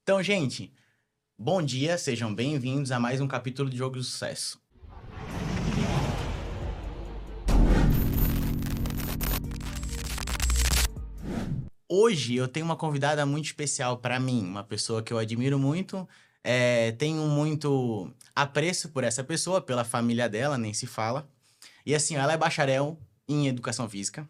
Então, gente, bom dia, sejam bem-vindos a mais um capítulo de Jogo do Sucesso. Hoje eu tenho uma convidada muito especial para mim, uma pessoa que eu admiro muito, tenho muito apreço por essa pessoa, pela família dela, nem se fala. E assim, ela é bacharel em educação física,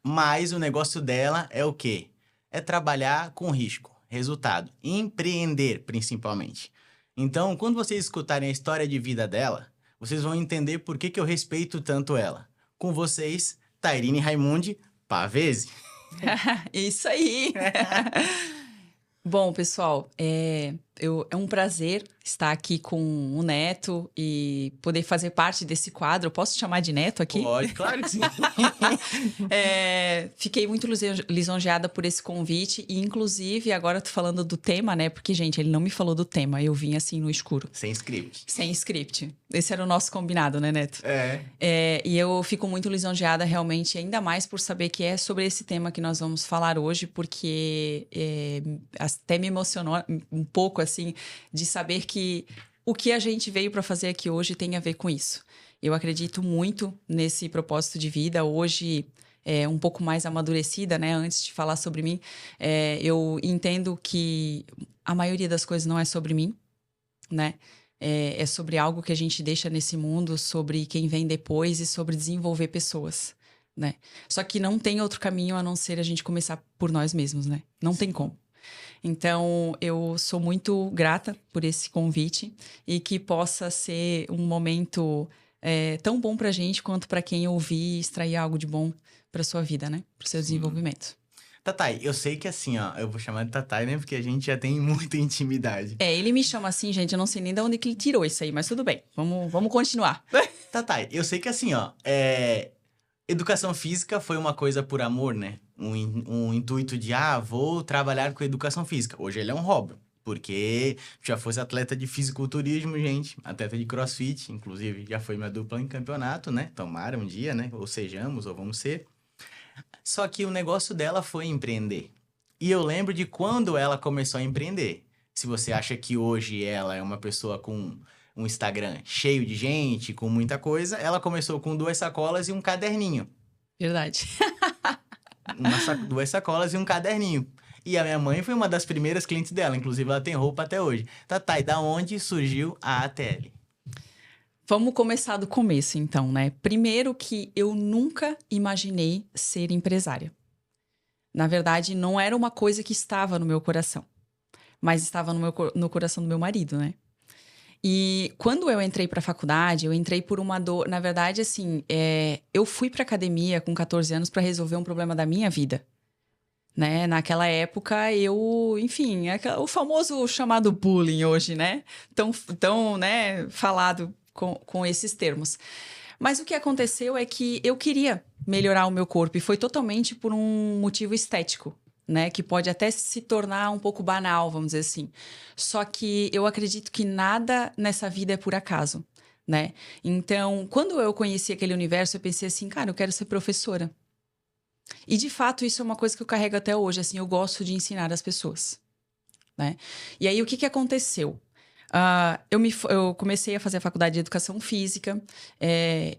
mas o negócio dela é o quê? É trabalhar com risco, resultado, empreender principalmente. Então, quando vocês escutarem a história de vida dela, vocês vão entender por que eu respeito tanto ela. Com vocês, Tairine Raimundi Pavese. Isso aí! Bom, pessoal, é um prazer estar aqui com o Neto e poder fazer parte desse quadro. Eu posso chamar de Neto aqui? Pode, claro que sim. Fiquei muito lisonjeada por esse convite e, inclusive, agora eu tô falando do tema, né? Porque, gente, ele não me falou do tema. Eu vim assim no escuro. Sem script. Sem script. Esse era o nosso combinado, né, Neto? E eu fico muito lisonjeada realmente, ainda mais por saber que é sobre esse tema que nós vamos falar hoje, porque até me emocionou um pouco, assim, de saber que o que a gente veio para fazer aqui hoje tem a ver com isso. Eu acredito muito nesse propósito de vida. Hoje, um pouco mais amadurecida, né? Antes de falar sobre mim, eu entendo que a maioria das coisas não é sobre mim, né? É sobre algo que a gente deixa nesse mundo, sobre quem vem depois e sobre desenvolver pessoas, né? Só que não tem outro caminho a não ser a gente começar por nós mesmos, né? Não tem como. Então, eu sou muito grata por esse convite e que possa ser um momento tão bom pra gente quanto pra quem ouvir e extrair algo de bom pra sua vida, né? Pro seu desenvolvimento. Tatai, eu sei que assim, ó, eu vou chamar de Tatai, né? Porque a gente já tem muita intimidade. Ele me chama assim, gente, eu não sei nem de onde que ele tirou isso aí, mas tudo bem, vamos continuar. Tatai, eu sei que assim, ó, educação física foi uma coisa por amor, né? Um intuito de, vou trabalhar com educação física. Hoje ele é um hobby, porque já fosse atleta de fisiculturismo, gente, atleta de crossfit, inclusive já foi minha dupla em campeonato, né? Tomara um dia, né? Ou sejamos, ou vamos ser. Só que o negócio dela foi empreender. E eu lembro de quando ela começou a empreender. Se você acha que hoje ela é uma pessoa com um Instagram cheio de gente, com muita coisa, ela começou com 2 sacolas e um caderninho. Verdade. 2 sacolas e um caderninho. E a minha mãe foi uma das primeiras clientes dela, inclusive ela tem roupa até hoje. Tatai, da onde surgiu a ATL? Vamos começar do começo, então, né? Primeiro que eu nunca imaginei ser empresária. Na verdade, não era uma coisa que estava no meu coração, mas estava no coração do meu marido, né? E quando eu entrei para a faculdade, eu entrei por uma dor. Na verdade, assim, eu fui para academia com 14 anos para resolver um problema da minha vida. Né? Naquela época, enfim, o famoso chamado bullying hoje, né? Tão né, falado com esses termos. Mas o que aconteceu é que eu queria melhorar o meu corpo e foi totalmente por um motivo estético, né? Que pode até se tornar um pouco banal, vamos dizer assim. Só que eu acredito que nada nessa vida é por acaso, né? Então, quando eu conheci aquele universo, eu pensei assim, cara, eu quero ser professora. E, de fato, isso é uma coisa que eu carrego até hoje, assim, eu gosto de ensinar as pessoas, né? E aí, o que aconteceu? Eu comecei a fazer a faculdade de Educação Física,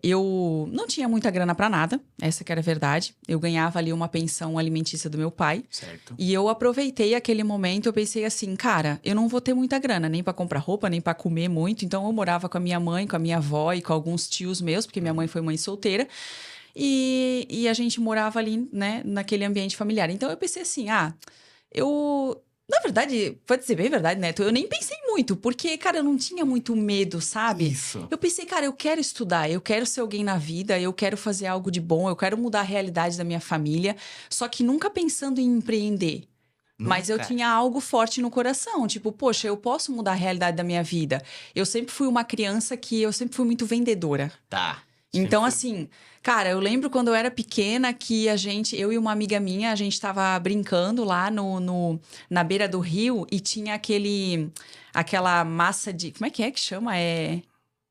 eu não tinha muita grana para nada, essa que era a verdade. Eu ganhava ali uma pensão alimentícia do meu pai. Certo. E eu aproveitei aquele momento, eu pensei assim, cara, eu não vou ter muita grana, nem para comprar roupa, nem para comer muito. Então, eu morava com a minha mãe, com a minha avó e com alguns tios meus, porque minha mãe foi mãe solteira. E a gente morava ali, né, naquele ambiente familiar. Então, eu pensei assim, na verdade, pode ser bem verdade, Neto, eu nem pensei muito, porque, cara, eu não tinha muito medo, sabe? Isso. Eu pensei, cara, eu quero estudar, eu quero ser alguém na vida, eu quero fazer algo de bom, eu quero mudar a realidade da minha família, só que nunca pensando em empreender. Mas eu tinha algo forte no coração, tipo, poxa, eu posso mudar a realidade da minha vida. Eu sempre fui uma criança eu sempre fui muito vendedora. Tá. Então, assim, cara, eu lembro quando eu era pequena que eu e uma amiga minha, a gente tava brincando lá na beira do rio e tinha aquela massa como é que chama?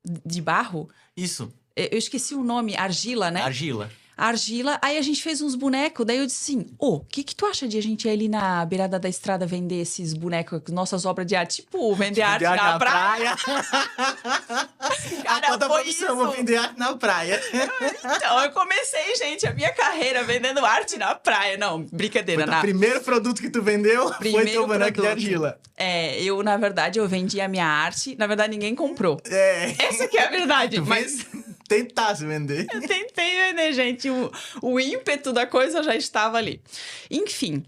De barro? Isso. Eu esqueci o nome, argila, né? Argila. A argila, aí a gente fez uns bonecos, daí eu disse assim, o que que tu acha de a gente ir ali na beirada da estrada vender esses bonecos, nossas obras de arte? Tipo, vender arte Vender na praia. A Cara, conta foi profissão, vou isso. vender arte na praia. Então, eu comecei, gente, a minha carreira vendendo arte na praia. Não, brincadeira. O primeiro produto que tu vendeu foi Primeiro teu boneco de produto. argila. Eu, na verdade, eu vendi a minha arte. Na verdade, ninguém comprou. Essa que é a verdade. Mas Tentasse vender. eu tentei vender, gente. O ímpeto da coisa já estava ali. Enfim.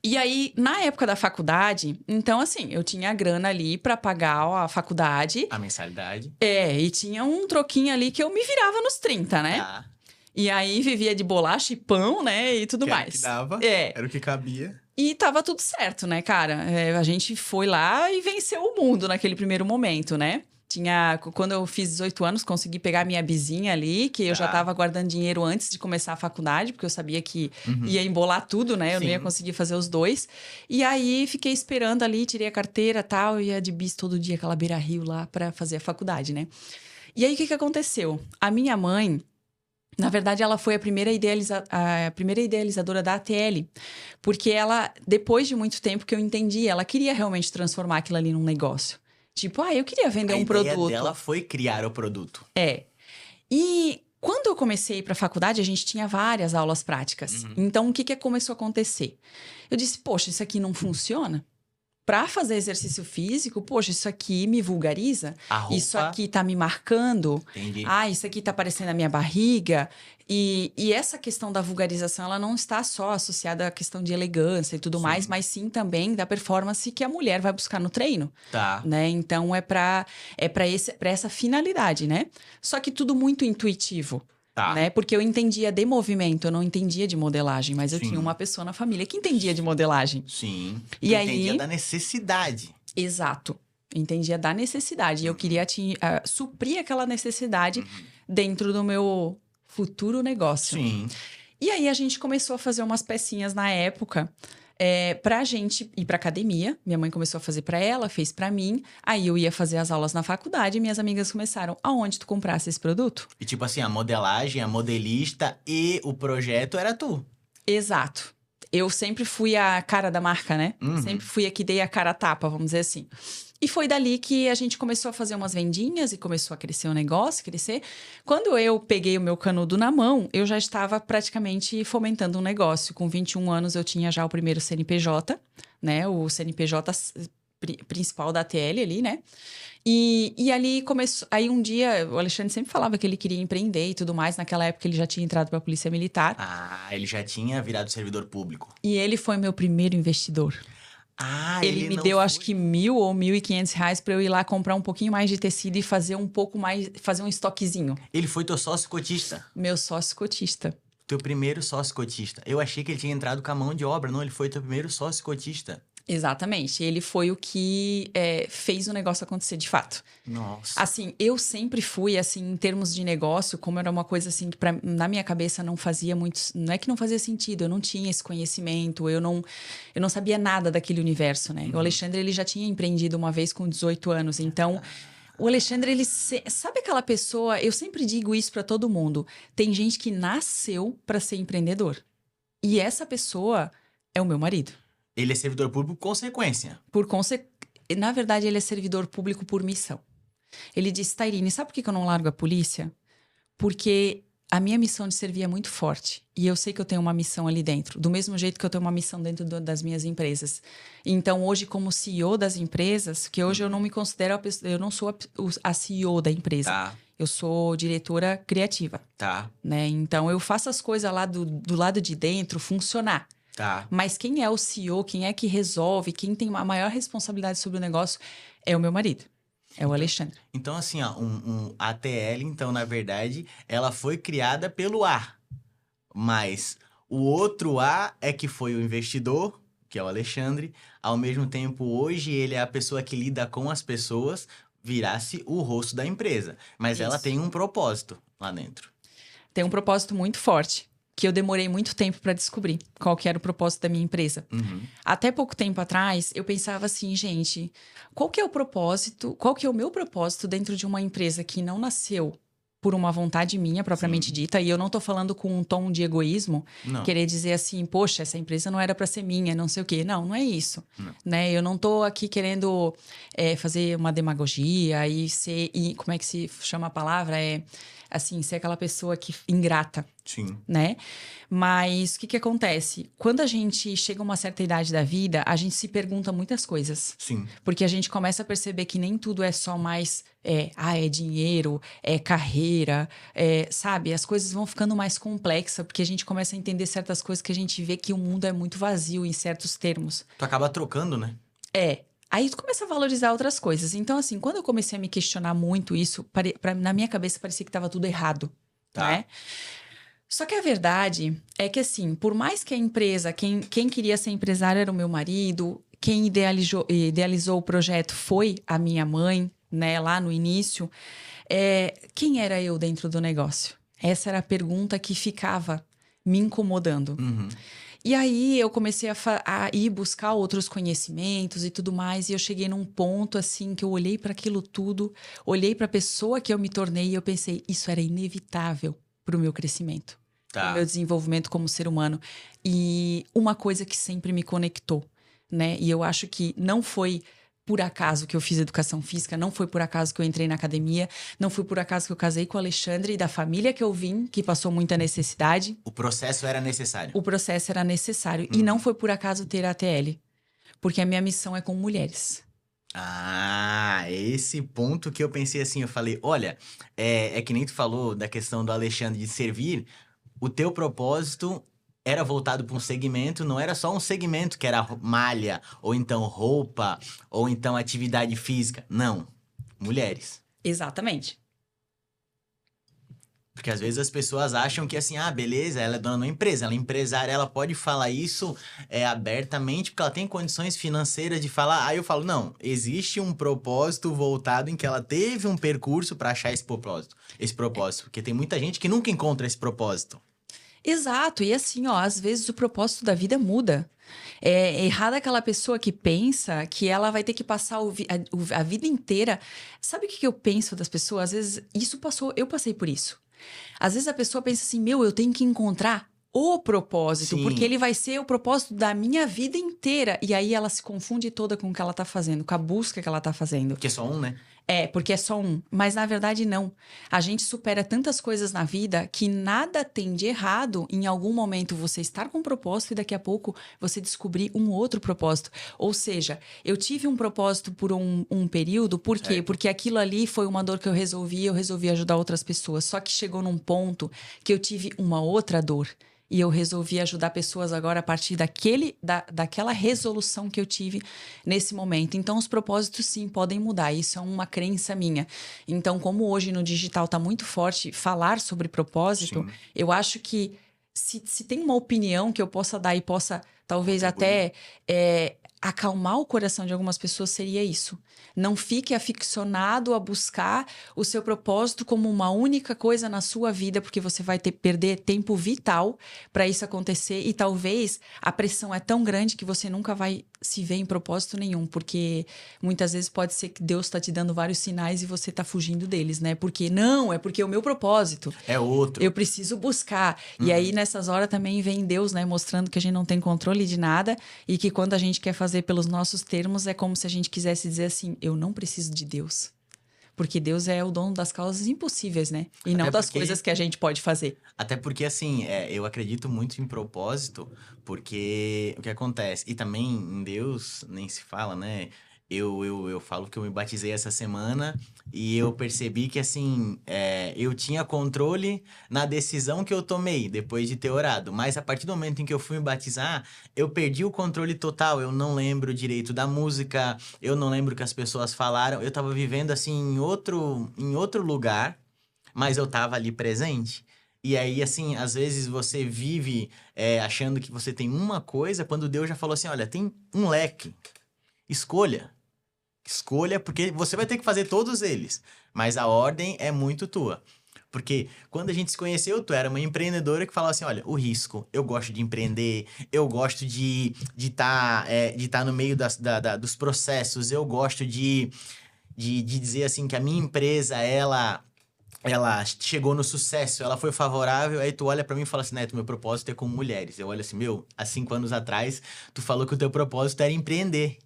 E aí, na época da faculdade, então, assim, eu tinha a grana ali pra pagar a faculdade. A mensalidade. E tinha um troquinho ali que eu me virava nos 30, né? Tá. E aí, vivia de bolacha e pão, né? E tudo Que era o mais. que dava. É. Era o que cabia. E tava tudo certo, né, cara? A gente foi lá e venceu o mundo naquele primeiro momento, né? Quando eu fiz 18 anos, consegui pegar minha bizinha ali, que eu já tava guardando dinheiro antes de começar a faculdade, porque eu sabia que ia embolar tudo, né? Eu não ia conseguir fazer os dois. E aí, fiquei esperando ali, tirei a carteira e tal, ia de bis todo dia, aquela beira-rio lá, pra fazer a faculdade, né? E aí, o que aconteceu? A minha mãe, na verdade, ela foi a primeira idealizadora da ATL. Porque ela, depois de muito tempo que eu entendi, ela queria realmente transformar aquilo ali num negócio. Tipo, eu queria vender um produto. A ideia dela foi criar o produto. E quando eu comecei para a faculdade, a gente tinha várias aulas práticas. Então, o que começou a acontecer? Eu disse, poxa, isso aqui não funciona? Para fazer exercício físico, poxa, isso aqui me vulgariza. A roupa... Isso aqui tá me marcando. Entendi. Isso aqui tá aparecendo na minha barriga. E essa questão da vulgarização, ela não está só associada à questão de elegância e tudo mais, mas sim também da performance que a mulher vai buscar no treino. Tá. Né? Então, é para essa finalidade, né? Só que tudo muito intuitivo. Tá. Né? Porque eu entendia de movimento, eu não entendia de modelagem, mas eu tinha uma pessoa na família que entendia de modelagem. Sim. E aí... entendia da necessidade. Exato. Entendia da necessidade. E eu queria suprir aquela necessidade dentro do meu futuro negócio. Sim. E aí a gente começou a fazer umas pecinhas na época pra gente ir pra academia. Minha mãe começou a fazer pra ela, fez pra mim. Aí eu ia fazer as aulas na faculdade e minhas amigas começaram, aonde tu comprasse esse produto? E tipo assim, a modelagem, a modelista e o projeto era tu. Exato. Eu sempre fui a cara da marca, né? Sempre fui a que dei a cara a tapa, vamos dizer assim. E foi dali que a gente começou a fazer umas vendinhas e começou a crescer o negócio, crescer. Quando eu peguei o meu canudo na mão, eu já estava praticamente fomentando um negócio. Com 21 anos, eu tinha já o primeiro CNPJ, né? O CNPJ principal da ATL ali, né? E ali começou... Aí um dia, o Alexandre sempre falava que ele queria empreender e tudo mais. Naquela época, ele já tinha entrado para a Polícia Militar. Ele já tinha virado servidor público. E ele foi meu primeiro investidor. Ele me deu, acho que R$1.000 ou R$1.500 para eu ir lá comprar um pouquinho mais de tecido e fazer um pouco mais, fazer um estoquezinho. Ele foi teu sócio cotista? Meu sócio cotista. Teu primeiro sócio cotista. Eu achei que ele tinha entrado com a mão de obra. Não, ele foi teu primeiro sócio cotista. Exatamente. Ele foi o que fez o negócio acontecer de fato. Nossa. Assim, eu sempre fui, assim, em termos de negócio, como era uma coisa assim que na minha cabeça não fazia muito... Não é que não fazia sentido, eu não tinha esse conhecimento, eu não sabia nada daquele universo, né? O Alexandre, ele já tinha empreendido uma vez com 18 anos, então... O Alexandre, ele... Sabe aquela pessoa... Eu sempre digo isso pra todo mundo. Tem gente que nasceu pra ser empreendedor. E essa pessoa é o meu marido. Ele é servidor público por consequência. Na verdade, ele é servidor público por missão. Ele disse, Tairine, sabe por que eu não largo a polícia? Porque a minha missão de servir é muito forte. E eu sei que eu tenho uma missão ali dentro. Do mesmo jeito que eu tenho uma missão dentro das minhas empresas. Então, hoje, como CEO das empresas, que hoje eu não me considero eu não sou a CEO da empresa. Tá. Eu sou diretora criativa. Tá. Né? Então, eu faço as coisas lá do lado de dentro funcionar. Tá. Mas quem é o CEO, quem é que resolve, quem tem a maior responsabilidade sobre o negócio é o meu marido, é o Alexandre. Então, assim, ó, a ATL, então, na verdade, ela foi criada pelo A. Mas o outro A é que foi o investidor, que é o Alexandre. Ao mesmo tempo, hoje, ele é a pessoa que lida com as pessoas, virasse o rosto da empresa. Mas ela tem um propósito lá dentro. Tem um propósito muito forte. Que eu demorei muito tempo para descobrir qual que era o propósito da minha empresa. Até pouco tempo atrás, eu pensava assim, gente, qual que é o propósito, qual que é o meu propósito dentro de uma empresa que não nasceu por uma vontade minha, propriamente dita, e eu não tô falando com um tom de egoísmo, Não. querer dizer assim, poxa, essa empresa não era para ser minha, não sei o quê. Não, não é isso, né? Eu não tô aqui querendo fazer uma demagogia e ser, como é que se chama a palavra? Assim, ser aquela pessoa que ingrata. Sim. Né? Mas o que acontece? Quando a gente chega a uma certa idade da vida, a gente se pergunta muitas coisas. Sim. Porque a gente começa a perceber que nem tudo é só mais é dinheiro, é carreira, sabe? As coisas vão ficando mais complexas, porque a gente começa a entender certas coisas que a gente vê que o mundo é muito vazio em certos termos. Tu acaba trocando, né? Aí tu começa a valorizar outras coisas. Então, assim, quando eu comecei a me questionar muito isso, na minha cabeça parecia que estava tudo errado, né? Só que a verdade é que, assim, por mais que a empresa, quem queria ser empresário era o meu marido, quem idealizou o projeto foi a minha mãe, né, lá no início, quem era eu dentro do negócio? Essa era a pergunta que ficava me incomodando. E aí eu comecei a ir buscar outros conhecimentos e tudo mais, e eu cheguei num ponto, assim, que eu olhei para aquilo tudo, olhei para a pessoa que eu me tornei e eu pensei, isso era inevitável para o meu crescimento, para o meu desenvolvimento como ser humano. E uma coisa que sempre me conectou, né? E eu acho que não foi por acaso que eu fiz educação física, não foi por acaso que eu entrei na academia, não foi por acaso que eu casei com o Alexandre e da família que eu vim, que passou muita necessidade. O processo era necessário. O processo era necessário. E não foi por acaso ter a ATL, porque a minha missão é com mulheres. Esse ponto que eu pensei assim, eu falei, olha, é que nem tu falou da questão do Alexandre de servir, o teu propósito era voltado para um segmento, não era só um segmento que era malha, ou então roupa, ou então atividade física. Não, mulheres. Exatamente. Porque às vezes as pessoas acham que assim, beleza, ela é dona de uma empresa, ela é empresária, ela pode falar isso abertamente porque ela tem condições financeiras de falar. Aí eu falo, não, existe um propósito voltado em que ela teve um percurso para achar esse propósito, porque tem muita gente que nunca encontra esse propósito. Exato, e assim, ó, às vezes o propósito da vida muda. É errada aquela pessoa que pensa que ela vai ter que passar a vida inteira. Sabe o que eu penso das pessoas? Às vezes, eu passei por isso. Às vezes a pessoa pensa assim, eu tenho que encontrar o propósito, Sim. porque ele vai ser o propósito da minha vida inteira. E aí ela se confunde toda com o que ela tá fazendo, com a busca que ela tá fazendo. Porque é só um, né? Porque é só um. Mas na verdade, não. A gente supera tantas coisas na vida que nada tem de errado em algum momento você estar com um propósito e daqui a pouco você descobrir um outro propósito. Ou seja, eu tive um propósito por um período, por quê? Certo. Porque aquilo ali foi uma dor que eu resolvi ajudar outras pessoas. Só que chegou num ponto que eu tive uma outra dor. E eu resolvi ajudar pessoas agora a partir daquela resolução que eu tive nesse momento. Então, os propósitos, sim, podem mudar. Isso é uma crença minha. Então, como hoje no digital está muito forte falar sobre propósito, Sim. eu acho que se tem uma opinião que eu possa dar e possa, talvez até acalmar o coração de algumas pessoas, seria isso. Não fique aficionado a buscar o seu propósito como uma única coisa na sua vida, porque você vai perder tempo vital para isso acontecer e talvez a pressão é tão grande que você nunca vai se ver em propósito nenhum, porque muitas vezes pode ser que Deus está te dando vários sinais e você está fugindo deles, né? Porque não, é porque o meu propósito é outro. Eu preciso buscar. E aí nessas horas também vem Deus, né, mostrando que a gente não tem controle de nada e que quando a gente quer fazer pelos nossos termos é como se a gente quisesse dizer assim, eu não preciso de Deus. Porque Deus é o dono das causas impossíveis, né? E não das coisas que a gente pode fazer. Até porque, assim, eu acredito muito em propósito, porque o que acontece? E também em Deus, nem se fala, né? Eu falo que eu me batizei essa semana e eu percebi que, assim, eu tinha controle na decisão que eu tomei depois de ter orado. Mas a partir do momento em que eu fui me batizar, eu perdi o controle total. Eu não lembro direito da música, eu não lembro o que as pessoas falaram. Eu tava vivendo, assim, em outro lugar, mas eu tava ali presente. E aí, assim, às vezes você vive achando que você tem uma coisa, quando Deus já falou assim, olha, tem um leque. Escolha. Escolha, porque você vai ter que fazer todos eles. Mas a ordem é muito tua. Porque quando a gente se conheceu, tu era uma empreendedora que falava assim, olha, o risco, eu gosto de empreender, eu gosto de tá no meio dos processos, eu gosto de dizer assim que a minha empresa, ela ela chegou no sucesso, ela foi favorável, aí tu olha pra mim e fala assim, Neto, meu propósito é com mulheres. Eu olho assim, meu, há 5 anos atrás, tu falou que o teu propósito era empreender.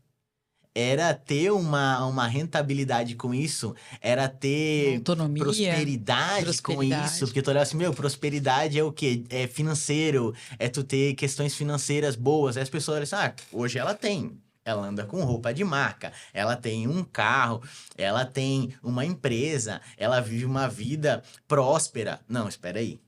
Era ter uma rentabilidade com isso, era Uma ter autonomia, prosperidade com isso, prosperidade. porque tu olha assim, meu, prosperidade é o quê? É financeiro, é tu ter questões financeiras boas. Aí as pessoas olham assim, ah, hoje ela tem. Ela anda com roupa de marca, ela tem um carro, ela tem uma empresa, ela vive uma vida próspera. Não, espera aí.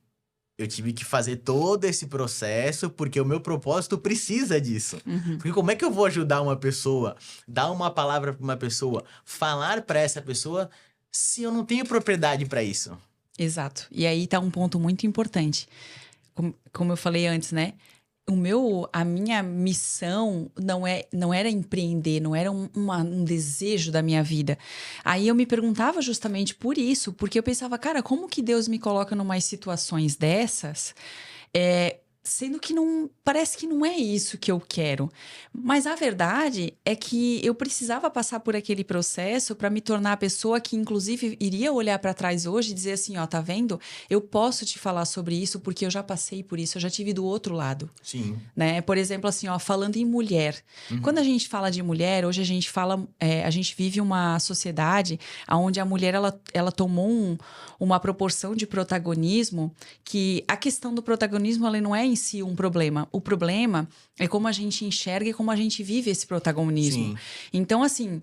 Eu tive que fazer todo esse processo porque o meu propósito precisa disso. Uhum. Porque como é que eu vou ajudar uma pessoa, dar uma palavra para uma pessoa, falar para essa pessoa se eu não tenho propriedade para isso? Exato. E aí tá um ponto muito importante. Como eu falei antes, né? A minha missão não era empreender, não era um desejo da minha vida. Aí eu me perguntava justamente por isso, porque eu pensava, cara, como que Deus me coloca numas situações dessas, sendo que não parece que não é isso que eu quero. Mas a verdade é que eu precisava passar por aquele processo para me tornar a pessoa que, inclusive, iria olhar para trás hoje e dizer assim, ó, tá vendo? Eu posso te falar sobre isso porque eu já passei por isso, eu já tive do outro lado, Sim. né? Por exemplo, assim, ó, falando em mulher. Quando Uhum. a gente fala de mulher, hoje a gente fala, a gente vive uma sociedade onde a mulher ela tomou uma proporção de protagonismo que a questão do protagonismo ela não é em si um problema. O problema é como a gente enxerga e como a gente vive esse protagonismo. Sim. Então, assim,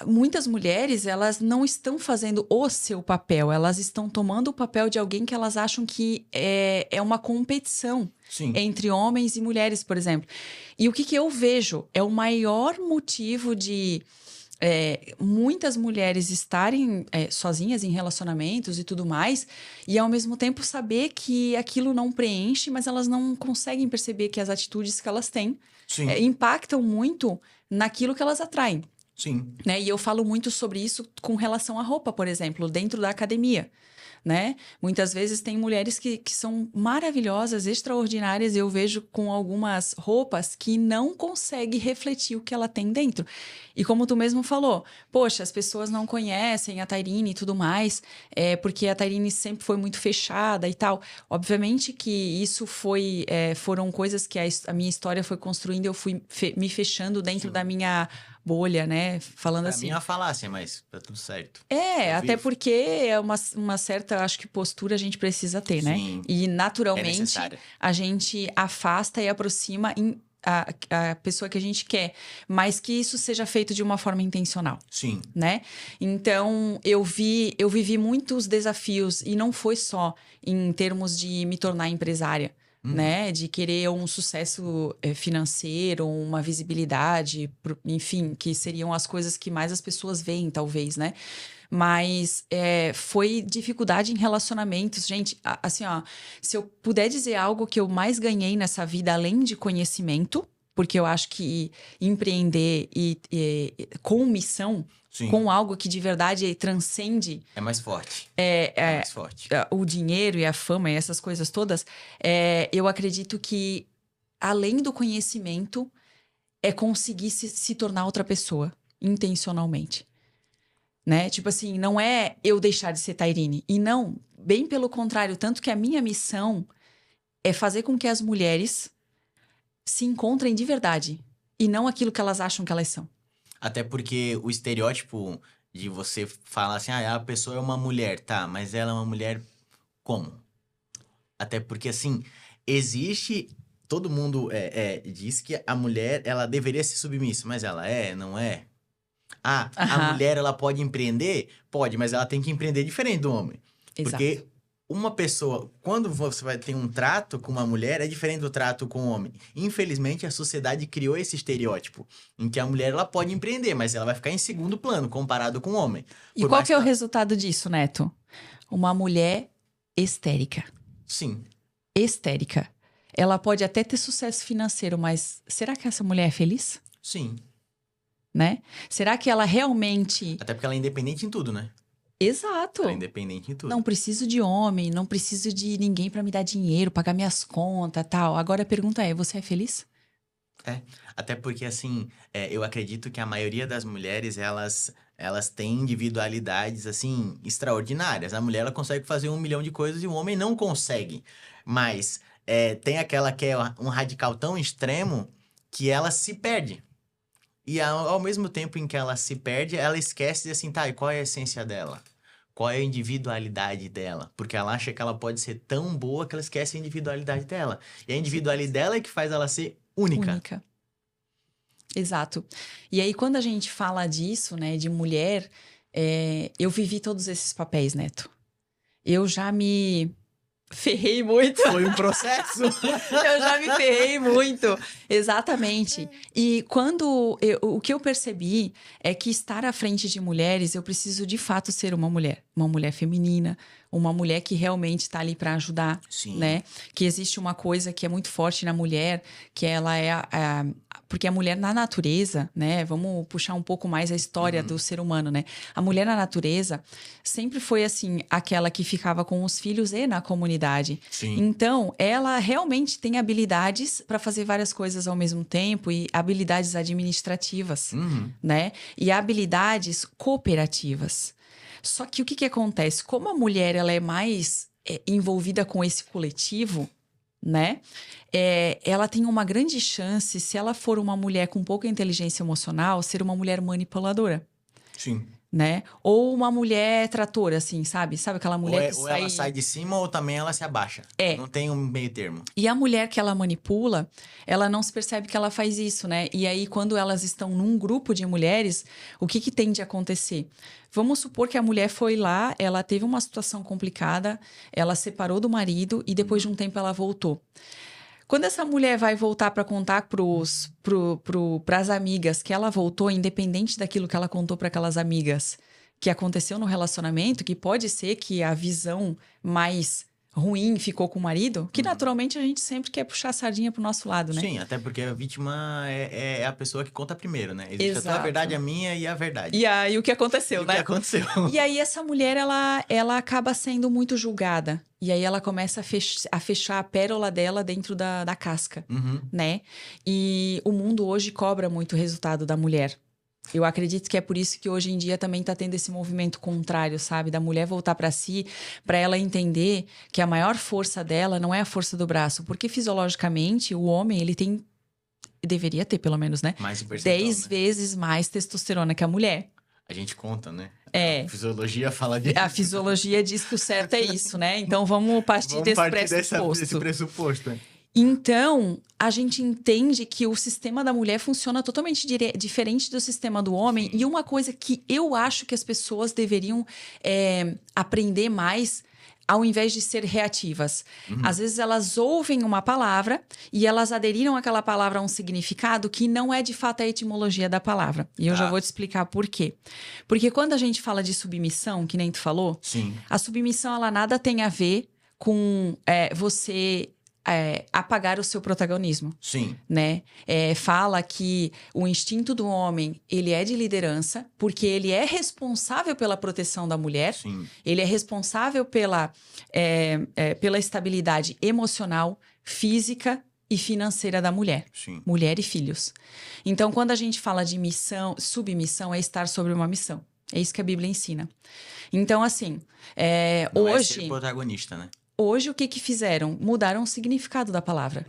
muitas mulheres elas não estão fazendo o seu papel, elas estão tomando o papel de alguém que elas acham que é uma competição Sim. entre homens e mulheres, por exemplo. E o que eu vejo é o maior motivo de muitas mulheres estarem sozinhas em relacionamentos e tudo mais, e ao mesmo tempo saber que aquilo não preenche, mas elas não conseguem perceber que as atitudes que elas têm Sim. impactam muito naquilo que elas atraem. Sim. Né? E eu falo muito sobre isso com relação à roupa, por exemplo, dentro da academia. Né? Muitas vezes tem mulheres que são maravilhosas, extraordinárias, e eu vejo com algumas roupas que não consegue refletir o que ela tem dentro. E como tu mesmo falou, poxa, as pessoas não conhecem a Tairine e tudo mais, porque a Tairine sempre foi muito fechada e tal. Obviamente que isso foram coisas que a minha história foi construindo, eu fui me fechando dentro Sim. da minha bolha, né? Falando Pra assim. mim é uma falácia, mas tá tudo certo. Até porque é uma certa, acho que, postura a gente precisa ter, né? Sim. E É naturalmente necessária. a gente afasta e aproxima a pessoa que a gente quer, mas que isso seja feito de uma forma intencional. Sim. Né? Então, eu vivi muitos desafios, e não foi só em termos de me tornar empresária. Né? De querer um sucesso financeiro, uma visibilidade, enfim, que seriam as coisas que mais as pessoas veem, talvez, né? Mas foi dificuldade em relacionamentos. Gente, assim, ó, se eu puder dizer algo que eu mais ganhei nessa vida, além de conhecimento, porque eu acho que empreender com missão, Sim. com algo que de verdade transcende É mais forte. é mais forte. o dinheiro e a fama e essas coisas todas, eu acredito que, além do conhecimento, é conseguir se tornar outra pessoa, intencionalmente. Né? Tipo assim, não é eu deixar de ser Tairine. E não, bem pelo contrário, tanto que a minha missão é fazer com que as mulheres se encontrem de verdade e não aquilo que elas acham que elas são. Até porque o estereótipo de você falar assim, a pessoa é uma mulher, tá, mas ela é uma mulher como? Até porque, assim, existe... Todo mundo diz que a mulher, ela deveria ser submissa, mas ela não é? A mulher, ela pode empreender? Pode, mas ela tem que empreender diferente do homem. Exato. Porque uma pessoa, quando você vai ter um trato com uma mulher, é diferente do trato com o homem. Infelizmente, a sociedade criou esse estereótipo, em que a mulher, ela pode empreender, mas ela vai ficar em segundo plano, comparado com o homem. E qual que é o resultado disso, Neto? Uma mulher histérica. Sim. Histérica. Ela pode até ter sucesso financeiro, mas será que essa mulher é feliz? Sim. Né? Será que ela realmente... Até porque ela é independente em tudo, né? Exato. Ela é independente em tudo. Não preciso de homem, não preciso de ninguém para me dar dinheiro, pagar minhas contas, tal. Agora a pergunta é, você é feliz? Até porque, assim, eu acredito que a maioria das mulheres, elas elas têm individualidades, assim, extraordinárias. A mulher, ela consegue fazer 1 milhão de coisas e o homem não consegue. Mas tem aquela que é um radical tão extremo que ela se perde. E ao mesmo tempo em que ela se perde, ela esquece de assim, tá, e qual é a essência dela? Qual é a individualidade dela? Porque ela acha que ela pode ser tão boa que ela esquece a individualidade dela. E a individualidade dela é que faz ela ser única. Única. Exato. E aí, quando a gente fala disso, né, de mulher, eu vivi todos esses papéis, Neto. Eu já me ferrei muito. Foi um processo. Eu já me ferrei muito. Exatamente. E o que eu percebi é que estar à frente de mulheres, eu preciso de fato ser uma mulher feminina, uma mulher que realmente está ali para ajudar, Sim. né? Que existe uma coisa que é muito forte na mulher, que ela é porque a mulher na natureza, né? Vamos puxar um pouco mais a história do ser humano, né? A mulher na natureza sempre foi assim, aquela que ficava com os filhos e na comunidade. Sim. Então, ela realmente tem habilidades para fazer várias coisas ao mesmo tempo e habilidades administrativas, né? E habilidades cooperativas. Só que o que acontece? Como a mulher ela é mais envolvida com esse coletivo, né? Ela tem uma grande chance, se ela for uma mulher com pouca inteligência emocional, ser uma mulher manipuladora. Sim. Né? Ou uma mulher tratora, assim, sabe? Sabe aquela mulher Ou ela sai de cima ou também ela se abaixa. Não tem um meio termo. E a mulher que ela manipula, ela não se percebe que ela faz isso, né? E aí, quando elas estão num grupo de mulheres, o que tende a acontecer? Vamos supor que a mulher foi lá, ela teve uma situação complicada, ela separou do marido e depois de um tempo ela voltou. Quando essa mulher vai voltar para contar pras amigas que ela voltou, independente daquilo que ela contou para aquelas amigas que aconteceu no relacionamento, que pode ser que a visão mais ruim ficou com o marido, que naturalmente a gente sempre quer puxar a sardinha pro nosso lado, né? Sim, até porque a vítima é a pessoa que conta primeiro, né? Existe a tua verdade, a minha e a verdade. E aí o que aconteceu, né? O que aconteceu. E aí essa mulher, ela acaba sendo muito julgada. E aí ela começa a fechar a pérola dela dentro da casca, né? E o mundo hoje cobra muito o resultado da mulher. Eu acredito que é por isso que hoje em dia também tá tendo esse movimento contrário, sabe? Da mulher voltar para si, para ela entender que a maior força dela não é a força do braço. Porque fisiologicamente, o homem, ele tem... Deveria ter, pelo menos, né? Mais um percentual, 10 vezes mais testosterona que a mulher. A gente conta, né? A fisiologia fala disso. A fisiologia diz que o certo é isso, né? Então, vamos partir desse pressuposto. Né? Então, a gente entende que o sistema da mulher funciona totalmente diferente do sistema do homem. Sim. E uma coisa que eu acho que as pessoas deveriam aprender mais, ao invés de ser reativas. Às vezes elas ouvem uma palavra e elas aderiram àquela palavra a um significado que não é de fato a etimologia da palavra. E eu já vou te explicar por quê. Porque quando a gente fala de submissão, que nem tu falou, sim, a submissão ela nada tem a ver com você... apagar o seu protagonismo. Sim. Né? Fala que o instinto do homem, ele é de liderança, porque ele é responsável pela proteção da mulher, Sim. Ele é responsável pela estabilidade emocional, física e financeira da mulher. Sim. Mulher e filhos. Então, quando a gente fala de missão, submissão é estar sobre uma missão. É isso que a Bíblia ensina. Então, assim, não hoje... é ser protagonista, né? Hoje, o que fizeram? Mudaram o significado da palavra.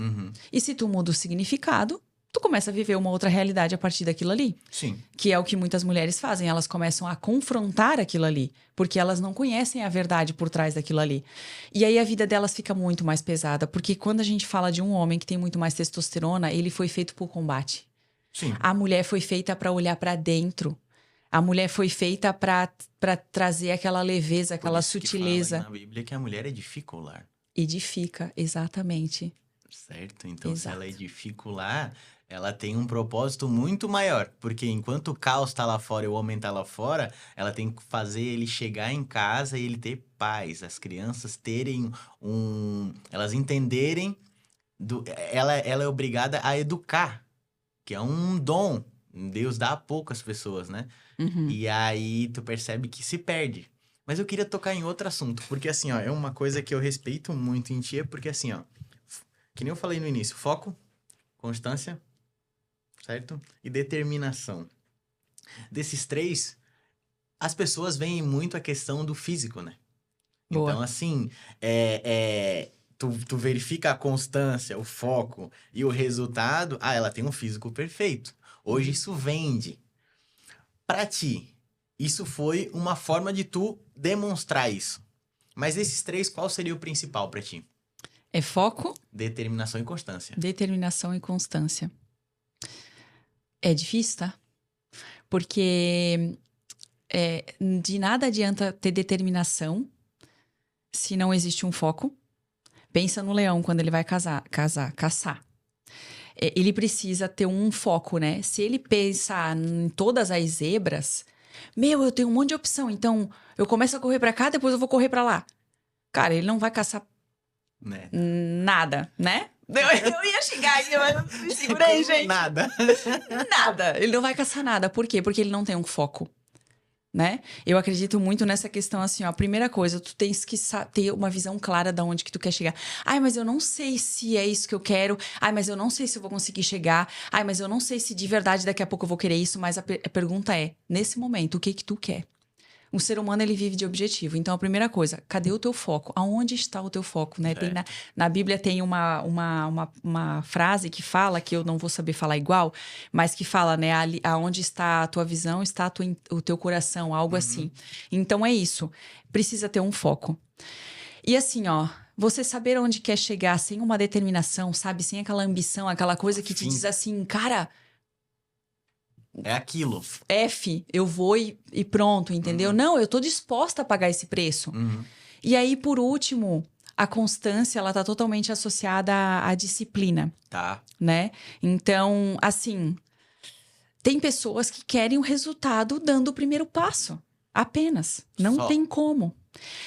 E se tu muda o significado, tu começa a viver uma outra realidade a partir daquilo ali. Sim. Que é o que muitas mulheres fazem. Elas começam a confrontar aquilo ali. Porque elas não conhecem a verdade por trás daquilo ali. E aí a vida delas fica muito mais pesada. Porque quando a gente fala de um homem que tem muito mais testosterona, ele foi feito por combate. Sim. A mulher foi feita para olhar para dentro. A mulher foi feita para trazer aquela leveza, aquela sutileza. Que fala na Bíblia que a mulher edifica o lar. Edifica, exatamente. Certo? Então, Exato. Se ela edifica o lar, ela tem um propósito muito maior. Porque enquanto o caos tá lá fora e o homem tá lá fora, ela tem que fazer ele chegar em casa e ele ter paz. As crianças terem elas entenderem... Ela é obrigada a educar, que é um dom. Deus dá a poucas pessoas, né? E aí tu percebe que se perde. Mas eu queria tocar em outro assunto, porque assim, ó, é uma coisa que eu respeito muito em ti, é porque assim, ó, que nem eu falei no início, foco, constância, certo? E determinação. Desses três, as pessoas veem muito a questão do físico, né? Boa. Então, assim, tu verifica a constância, o foco e o resultado. Ah, ela tem um físico perfeito. Hoje isso vende. Pra ti, isso foi uma forma de tu demonstrar isso. Mas desses três, qual seria o principal pra ti? É foco, Determinação e constância. determinação e constância. É difícil, tá? Porque de nada adianta ter determinação se não existe um foco. Pensa no leão quando ele vai caçar. Ele precisa ter um foco, né? Se ele pensar em todas as zebras, eu tenho um monte de opção, então eu começo a correr pra cá, depois eu vou correr pra lá. Cara, ele não vai caçar Né? nada, né? Eu ia xingar aqui, mas eu me segurei, gente. Nada. Nada. Ele não vai caçar nada. Por quê? Porque ele não tem um foco, né? Eu acredito muito nessa questão assim, ó. A primeira coisa, tu tens que ter uma visão clara de onde que tu quer chegar. Ai, mas eu não sei se é isso que eu quero. Ai, mas eu não sei se eu vou conseguir chegar. Ai, mas eu não sei se de verdade daqui a pouco eu vou querer isso. Mas a pergunta é, nesse momento, o que que tu quer? O ser humano, ele vive de objetivo. Então, a primeira coisa, cadê o teu foco? Aonde está o teu foco, né? Tem na Bíblia tem uma frase que fala, que eu não vou saber falar igual, mas que fala, né? Aonde está a tua visão, está o teu coração, algo assim. Então, é isso. Precisa ter um foco. E assim, ó, você saber onde quer chegar sem uma determinação, sabe? Sem aquela ambição, aquela coisa que te diz assim, cara... É aquilo. Eu vou e pronto, entendeu? Não, eu tô disposta a pagar esse preço. E aí, por último, a constância, ela tá totalmente associada à disciplina. Tá. Né? Então, assim, tem pessoas que querem o resultado dando o primeiro passo. Apenas. Não tem como.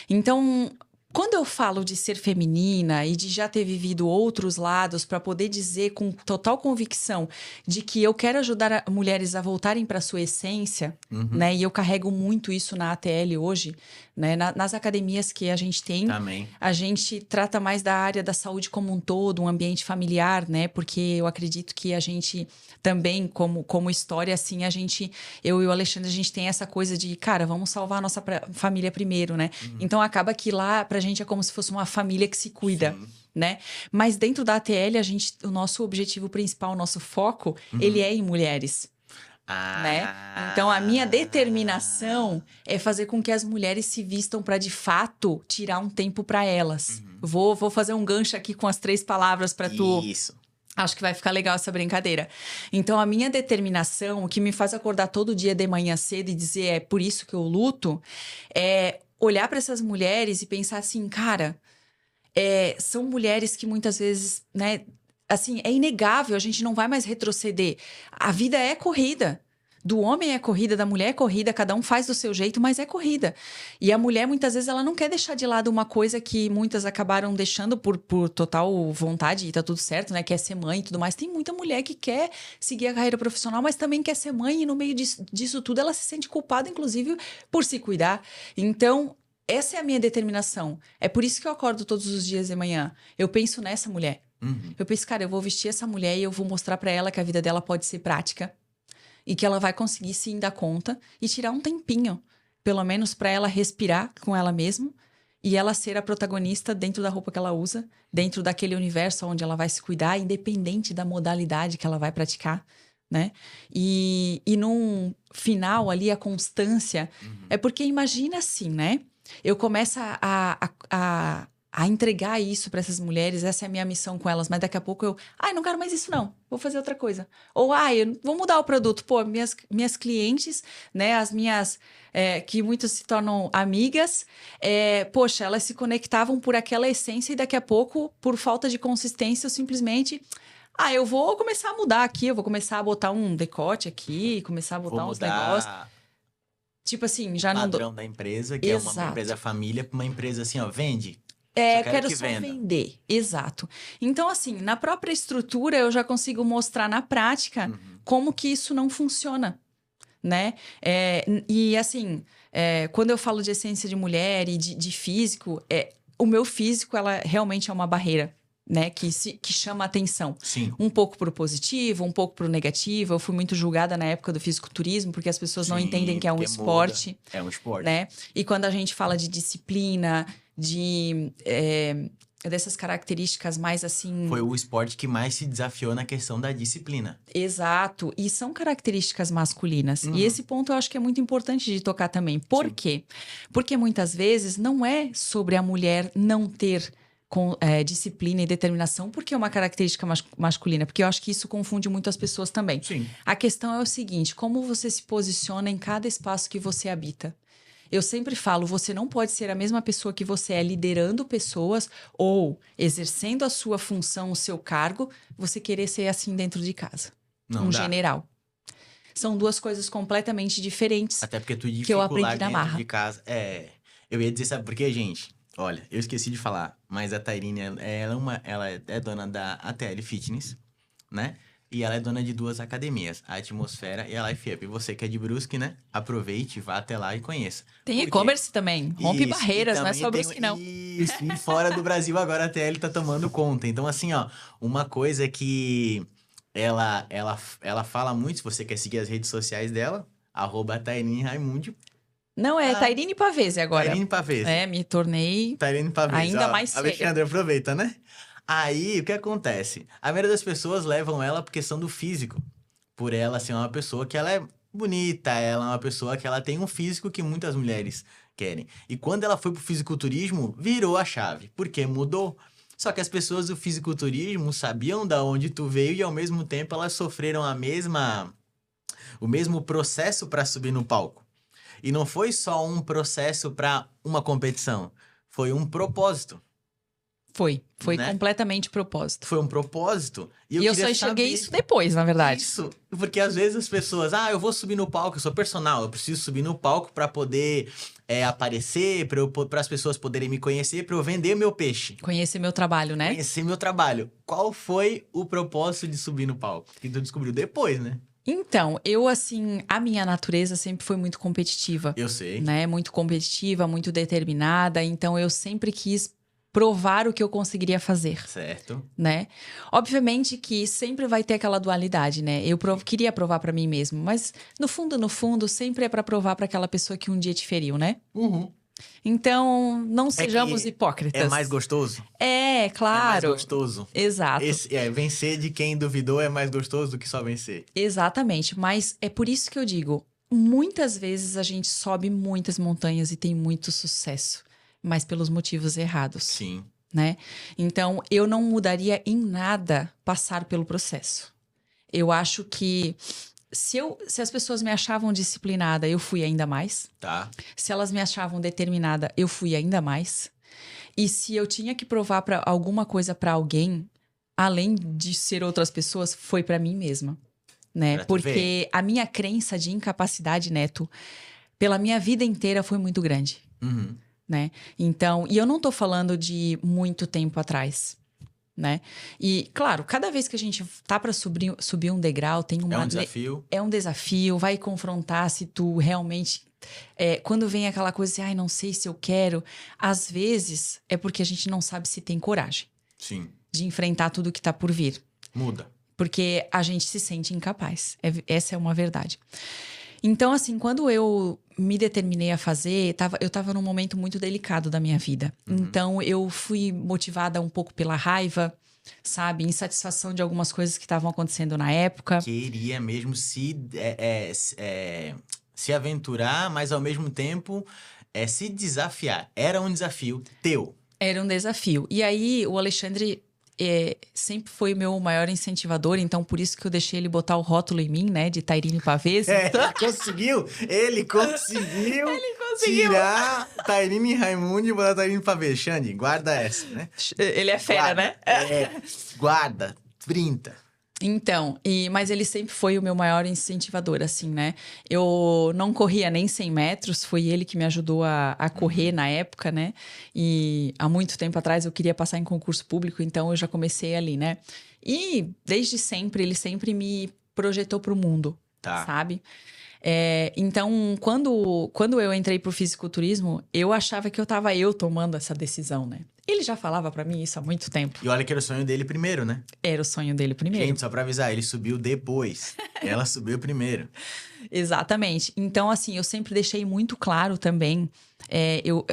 Então... Quando eu falo de ser feminina e de já ter vivido outros lados para poder dizer com total convicção de que eu quero ajudar mulheres a voltarem para sua essência, né? E eu carrego muito isso na ATL hoje, né? Nas academias que a gente tem, também. A gente trata mais da área da saúde como um todo, um ambiente familiar, né? Porque eu acredito que a gente também, como história, assim, eu e o Alexandre, a gente tem essa coisa de, cara, vamos salvar a nossa família primeiro, né? Então acaba que lá pra gente é como se fosse uma família que se cuida, né? Mas dentro da ATL, o nosso objetivo principal, o nosso foco, ele é em mulheres. Né? Então, a minha determinação é fazer com que as mulheres se vistam para, de fato, tirar um tempo para elas. Vou fazer um gancho aqui com as 3 palavras para tu... Isso. Acho que vai ficar legal essa brincadeira. Então, a minha determinação, o que me faz acordar todo dia de manhã cedo e dizer é por isso que eu luto, é olhar para essas mulheres e pensar assim, cara, são mulheres que muitas vezes, né, assim, é inegável, a gente não vai mais retroceder. A vida é corrida. Do homem é corrida, da mulher é corrida, cada um faz do seu jeito, mas é corrida. E a mulher, muitas vezes, ela não quer deixar de lado uma coisa que muitas acabaram deixando por total vontade, e tá tudo certo, né? Quer ser mãe e tudo mais. Tem muita mulher que quer seguir a carreira profissional, mas também quer ser mãe, e no meio disso tudo ela se sente culpada, inclusive, por se cuidar. Então, essa é a minha determinação. É por isso que eu acordo todos os dias de manhã. Eu penso nessa mulher. Eu penso, cara, eu vou vestir essa mulher e eu vou mostrar pra ela que a vida dela pode ser prática. E que ela vai conseguir sim dar conta e tirar um tempinho, pelo menos para ela respirar com ela mesma e ela ser a protagonista dentro da roupa que ela usa, dentro daquele universo onde ela vai se cuidar, independente da modalidade que ela vai praticar, né? E num final ali, a constância, é porque imagina assim, né? Eu começo a entregar isso para essas mulheres, essa é a minha missão com elas, mas daqui a pouco não quero mais isso não, vou fazer outra coisa. Ou, eu vou mudar o produto. Pô, minhas clientes, né, as minhas, que muitas se tornam amigas, poxa, elas se conectavam por aquela essência e daqui a pouco, por falta de consistência, eu simplesmente... eu vou começar a mudar aqui, eu vou começar a botar um decote aqui, começar a botar uns negócios. Tipo assim, já não... padrão da empresa, que é uma empresa família, para uma empresa assim, ó, vende... quero só vender. Exato. Então, assim, na própria estrutura, eu já consigo mostrar na prática como que isso não funciona, né? E, assim, quando eu falo de essência de mulher e de físico, o meu físico, ela realmente é uma barreira, né? Que chama a atenção. Sim. Um pouco pro positivo, um pouco pro negativo. Eu fui muito julgada na época do fisiculturismo, porque as pessoas não entendem que é um porque esporte. muda. É um esporte. Né? E quando a gente fala de disciplina, dessas características mais assim... Foi o esporte que mais se desafiou na questão da disciplina. Exato. E são características masculinas. E esse ponto eu acho que é muito importante de tocar também. Por quê? Porque muitas vezes não é sobre a mulher não ter disciplina e determinação, porque é uma característica masculina. Porque eu acho que isso confunde muito as pessoas também. Sim. A questão é o seguinte, como você se posiciona em cada espaço que você habita. Eu sempre falo, você não pode ser a mesma pessoa que você é liderando pessoas ou exercendo a sua função, o seu cargo, você querer ser assim dentro de casa. Não dá. General. São duas coisas completamente diferentes. Até porque tu que eu aprendi na dentro marra. de casa. Eu ia dizer, sabe por quê, gente? Olha, eu esqueci de falar, mas a Tairine, ela é dona da ATL Fitness, né? E ela é dona de 2 academias, a Atmosfera e a Life Up. E você que é de Brusque, né? Aproveite, vá até lá e conheça. Tem e-commerce também. Rompe barreiras, não é só Brusque, não. Isso, e fora do Brasil agora a ATL tá tomando conta. Então, assim, ó, uma coisa que ela fala muito, se você quer seguir as redes sociais dela, @Tairine Raimundi. Não, é Tairine Pavese agora. Tairine Pavese. Me tornei Tairine Pavese. ainda mais séria. Alexandre, aproveita, né? Aí, o que acontece? A maioria das pessoas levam ela por questão do físico. Por ela ser uma pessoa que ela é bonita, ela é uma pessoa que ela tem um físico que muitas mulheres querem. E quando ela foi pro fisiculturismo, virou a chave. Porque mudou. Só que as pessoas do fisiculturismo sabiam da onde tu veio e ao mesmo tempo elas sofreram o mesmo processo para subir no palco. E não foi só um processo para uma competição, foi um propósito. Foi né? completamente propósito. Foi um propósito. E eu só enxerguei isso depois, na verdade. Isso, porque às vezes as pessoas, eu vou subir no palco, eu sou personal, eu preciso subir no palco para poder aparecer, para as pessoas poderem me conhecer, para eu vender meu peixe. Conhecer meu trabalho, né? Conhecer meu trabalho. Qual foi o propósito de subir no palco? Que tu descobriu depois, né? Então, a minha natureza sempre foi muito competitiva. Eu sei. Né? Muito competitiva, muito determinada. Então, eu sempre quis provar o que eu conseguiria fazer. Certo. Né? Obviamente que sempre vai ter aquela dualidade, né? Eu queria provar pra mim mesmo, mas no fundo, sempre é pra provar pra aquela pessoa que um dia te feriu, né? Uhum. Então, não sejamos hipócritas. É mais gostoso? É, claro. É mais gostoso. Exato. Vencer de quem duvidou é mais gostoso do que só vencer. Exatamente, mas é por isso que eu digo, muitas vezes a gente sobe muitas montanhas e tem muito sucesso, mas pelos motivos errados. Sim. Né? Então, eu não mudaria em nada passar pelo processo. Eu acho que se as pessoas me achavam disciplinada, eu fui ainda mais. Tá. Se elas me achavam determinada, eu fui ainda mais. E se eu tinha que provar alguma coisa para alguém, além de ser outras pessoas, foi para mim mesma. Né? Porque a minha crença de incapacidade, Neto, pela minha vida inteira foi muito grande. Uhum. Né? Então, e eu não tô falando de muito tempo atrás. Né? E, claro, cada vez que a gente tá para subir um degrau, tem uma... É um desafio. É um desafio, vai confrontar se tu realmente... quando vem aquela coisa assim, não sei se eu quero, às vezes é porque a gente não sabe se tem coragem. Sim. De enfrentar tudo que tá por vir. Muda. Porque a gente se sente incapaz. Essa é uma verdade. Então, assim, quando eu me determinei a fazer, eu tava num momento muito delicado da minha vida. Uhum. Então, eu fui motivada um pouco pela raiva, sabe? Insatisfação de algumas coisas que estavam acontecendo na época. Queria mesmo se aventurar, mas ao mesmo tempo se desafiar. Era um desafio teu. Era um desafio. E aí, o Alexandre... sempre foi o meu maior incentivador, então por isso que eu deixei ele botar o rótulo em mim, né, de Tairine Pavese. Ele conseguiu tirar Tairine Raimundi e botar Tairine Pavese. Xande, guarda essa, né? Ele é fera, guarda, né? Guarda, printa. Então, mas ele sempre foi o meu maior incentivador, assim, né? Eu não corria nem 100 metros, foi ele que me ajudou a correr na época, né? E há muito tempo atrás eu queria passar em concurso público, então eu já comecei ali, né? E desde sempre, ele sempre me projetou pro mundo, sabe? Então, quando eu entrei pro fisiculturismo, eu achava que tava tomando essa decisão, né? Ele já falava pra mim isso há muito tempo. E olha que era o sonho dele primeiro, né? Era o sonho dele primeiro. Gente, só pra avisar, ele subiu depois. Ela subiu primeiro. Exatamente. Então, assim, eu sempre deixei muito claro também.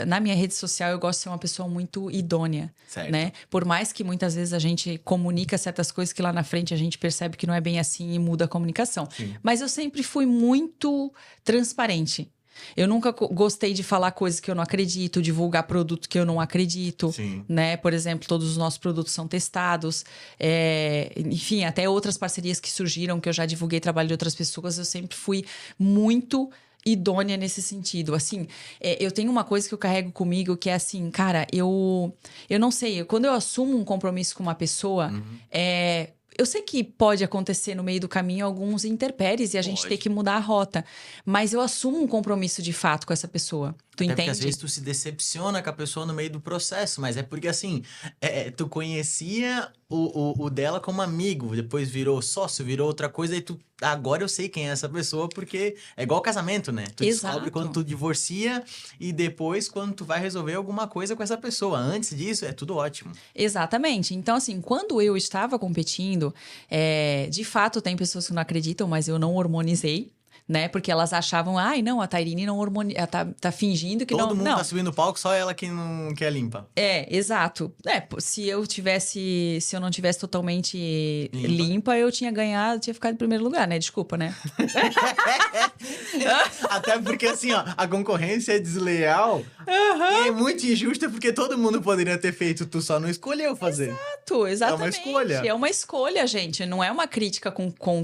Na minha rede social, eu gosto de ser uma pessoa muito idônea, Certo. né? Por mais que muitas vezes a gente comunica certas coisas que lá na frente a gente percebe que não é bem assim e muda a comunicação. Sim. Mas eu sempre fui muito transparente. Eu nunca gostei de falar coisas que eu não acredito, divulgar produto que eu não acredito, Sim. né? Por exemplo, todos os nossos produtos são testados. Enfim, até outras parcerias que surgiram, que eu já divulguei trabalho de outras pessoas, eu sempre fui muito idônea nesse sentido. Assim, eu tenho uma coisa que eu carrego comigo que é assim, cara, eu não sei, quando eu assumo um compromisso com uma pessoa, eu sei que pode acontecer no meio do caminho alguns intempéries e a gente ter que mudar a rota. Mas eu assumo um compromisso de fato com essa pessoa. Tu Até entende? porque às vezes tu se decepciona com a pessoa no meio do processo, mas é porque assim, tu conhecia o dela como amigo, depois virou sócio, virou outra coisa, e tu, agora eu sei quem é essa pessoa, porque é igual casamento, né? Tu descobre quando tu divorcia e depois quando tu vai resolver alguma coisa com essa pessoa. Antes disso, é tudo ótimo. Exatamente. Então, assim, quando eu estava competindo, de fato tem pessoas que não acreditam, mas eu não hormonizei. Né? Porque elas achavam, não, a Tairine não ela tá fingindo que Todo não... mundo tá subindo no palco, só ela que não quer limpa. Exato. Se eu não tivesse totalmente limpa, eu tinha ganhado, tinha ficado em primeiro lugar, né? Desculpa, né? Até porque, assim, ó, a concorrência é desleal e é muito injusta porque todo mundo poderia ter feito, tu só não escolheu fazer. Exato, exatamente. É uma escolha. É uma escolha, gente. Não é uma crítica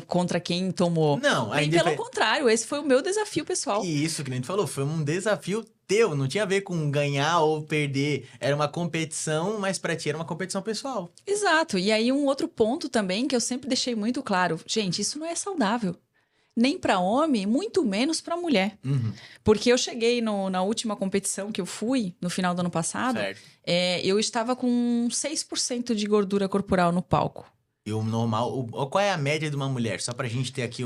contra quem tomou. Não, nem pelo contrário, esse foi o meu desafio pessoal. E isso que a gente falou, foi um desafio teu, não tinha a ver com ganhar ou perder. Era uma competição, mas pra ti era uma competição pessoal. Exato. E aí um outro ponto também que eu sempre deixei muito claro. Gente, isso não é saudável. Nem para homem, muito menos para mulher. Uhum. Porque eu cheguei na última competição que eu fui, no final do ano passado, eu estava com 6% de gordura corporal no palco. E o normal, qual é a média de uma mulher? Só pra gente ter aqui,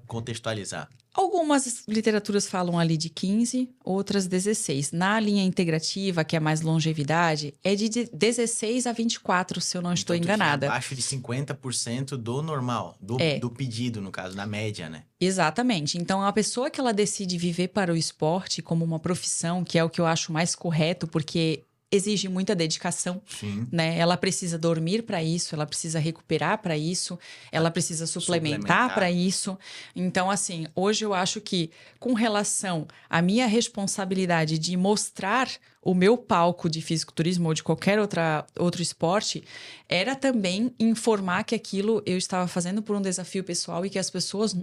contextualizar. Algumas literaturas falam ali de 15, outras 16. Na linha integrativa, que é mais longevidade, é de 16 a 24, se eu não estou enganada. Abaixo de 50% do normal, do pedido, no caso, na média, né? Exatamente. Então, a pessoa que ela decide viver para o esporte como uma profissão, que é o que eu acho mais correto, porque exige muita dedicação, né? Ela precisa dormir para isso, ela precisa recuperar para isso, ela precisa suplementar para isso. Então, assim, hoje eu acho que com relação à minha responsabilidade de mostrar o meu palco de fisiculturismo ou de qualquer outro esporte, era também informar que aquilo eu estava fazendo por um desafio pessoal e que as pessoas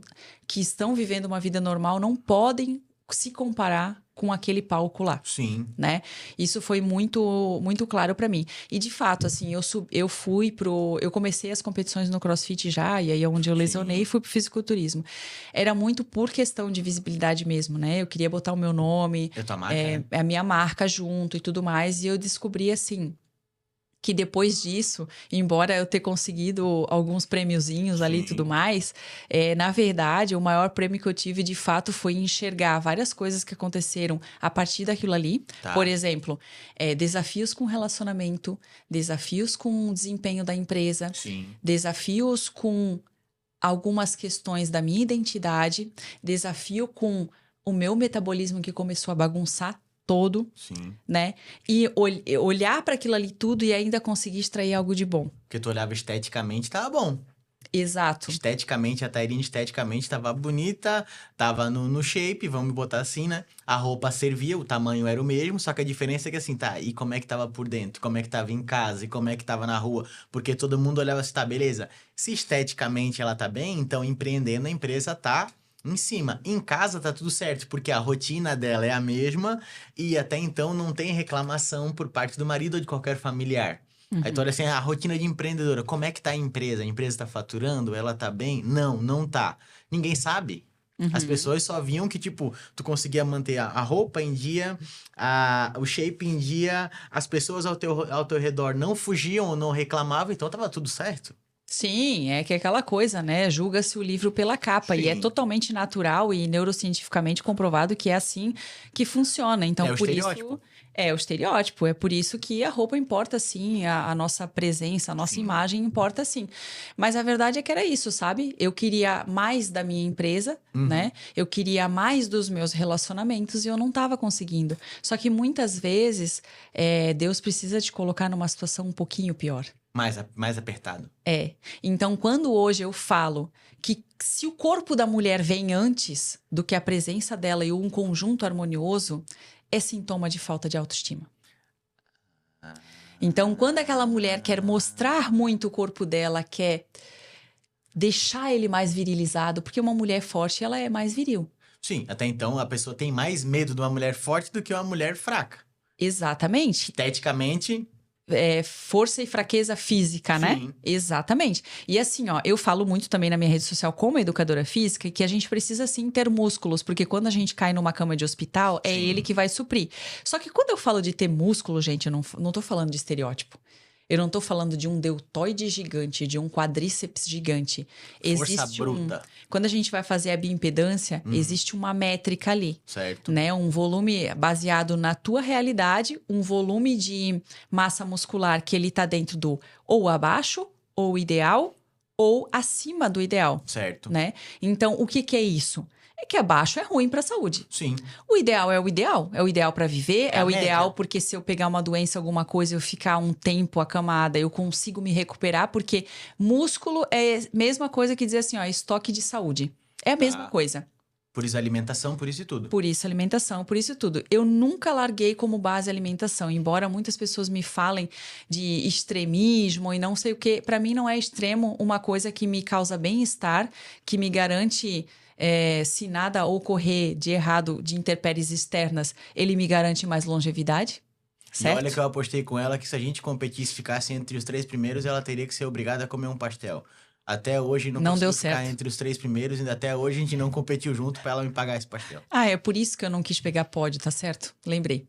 que estão vivendo uma vida normal não podem se comparar com aquele palco lá. Sim. Né? Isso foi muito, muito claro para mim. E, de fato, assim, eu comecei as competições no CrossFit já, e aí é onde eu lesionei e fui pro fisiculturismo. Era muito por questão de visibilidade mesmo, né? Eu queria botar o meu nome, tua marca, a minha marca junto e tudo mais, e eu descobri, assim, que depois disso, embora eu ter conseguido alguns prêmiozinhos ali e tudo mais, na verdade, o maior prêmio que eu tive, de fato, foi enxergar várias coisas que aconteceram a partir daquilo ali. Tá. Por exemplo, desafios com relacionamento, desafios com o desempenho da empresa, desafios com algumas questões da minha identidade, desafio com o meu metabolismo que começou a bagunçar todo, né? E olhar para aquilo ali tudo e ainda conseguir extrair algo de bom. Porque tu olhava esteticamente, tava bom. Exato. Esteticamente, a Tairine esteticamente tava bonita, tava no shape, vamos botar assim, né? A roupa servia, o tamanho era o mesmo, só que a diferença é que assim, tá, e como é que tava por dentro? Como é que tava em casa? E como é que tava na rua? Porque todo mundo olhava assim, tá, beleza. Se esteticamente ela tá bem, então empreendendo a empresa tá em cima. Em casa tá tudo certo, porque a rotina dela é a mesma e até então não tem reclamação por parte do marido ou de qualquer familiar. Aí tu olha assim, a rotina de empreendedora, como é que tá a empresa? A empresa tá faturando? Ela tá bem? Não tá. Ninguém sabe. As pessoas só viam que, tipo, tu conseguia manter a roupa em dia, o shape em dia, as pessoas ao teu redor não fugiam ou não reclamavam, então tava tudo certo. Sim, é que é aquela coisa, né? Julga-se o livro pela capa. E é Sim. totalmente natural e neurocientificamente comprovado que é assim que funciona. Então, É o por estereótipo. isso. É o estereótipo. É por isso que a roupa importa, sim. A nossa presença, a nossa Sim. imagem importa, sim. Mas a verdade é que era isso, sabe? Eu queria mais da minha empresa, né? Eu queria mais dos meus relacionamentos e eu não estava conseguindo. Só que muitas vezes, Deus precisa te colocar numa situação um pouquinho pior. Mais apertado. É. Então, quando hoje eu falo que se o corpo da mulher vem antes do que a presença dela e um conjunto harmonioso, é sintoma de falta de autoestima. Então, quando aquela mulher quer mostrar muito o corpo dela, quer deixar ele mais virilizado, porque uma mulher forte, ela é mais viril. Sim, até então a pessoa tem mais medo de uma mulher forte do que uma mulher fraca. Exatamente. Esteticamente, Força e fraqueza física, né? sim. Exatamente. E assim, ó, eu falo muito também na minha rede social como educadora física que a gente precisa sim ter músculos, porque quando a gente cai numa cama de hospital, é Sim. ele que vai suprir. Só que quando eu falo de ter músculo, gente, eu não tô falando de estereótipo. Eu não tô falando de um deltoide gigante, de um quadríceps gigante. Força bruta. Quando a gente vai fazer a bioimpedância, existe uma métrica ali. Certo. Né? Um volume baseado na tua realidade, um volume de massa muscular que ele tá dentro do ou abaixo, ou ideal, ou acima do ideal, Certo. né? Então, o que que é isso? É que abaixo é ruim para a saúde. Sim. O ideal é o ideal. É o ideal para viver, É é a o ideal média. porque se eu pegar uma doença, alguma coisa, eu ficar um tempo acamada, eu consigo me recuperar, porque músculo é a mesma coisa que dizer assim, ó, estoque de saúde. É a mesma coisa. Por isso alimentação, por isso e tudo. Por isso alimentação, por isso tudo. Eu nunca larguei como base a alimentação, embora muitas pessoas me falem de extremismo e não sei o quê. Para mim não é extremo uma coisa que me causa bem-estar, que me garante, se nada ocorrer de errado, de intempéries externas, ele me garante mais longevidade, E olha certo? que eu apostei com ela que se a gente competisse e ficasse entre os 3 primeiros, ela teria que ser obrigada a comer um pastel. Até hoje não Não deu conseguiu ficar certo. entre os 3 primeiros e até hoje a gente não competiu junto pra ela me pagar esse pastel. Ah, é por isso que eu não quis pegar pódio, tá certo? Lembrei.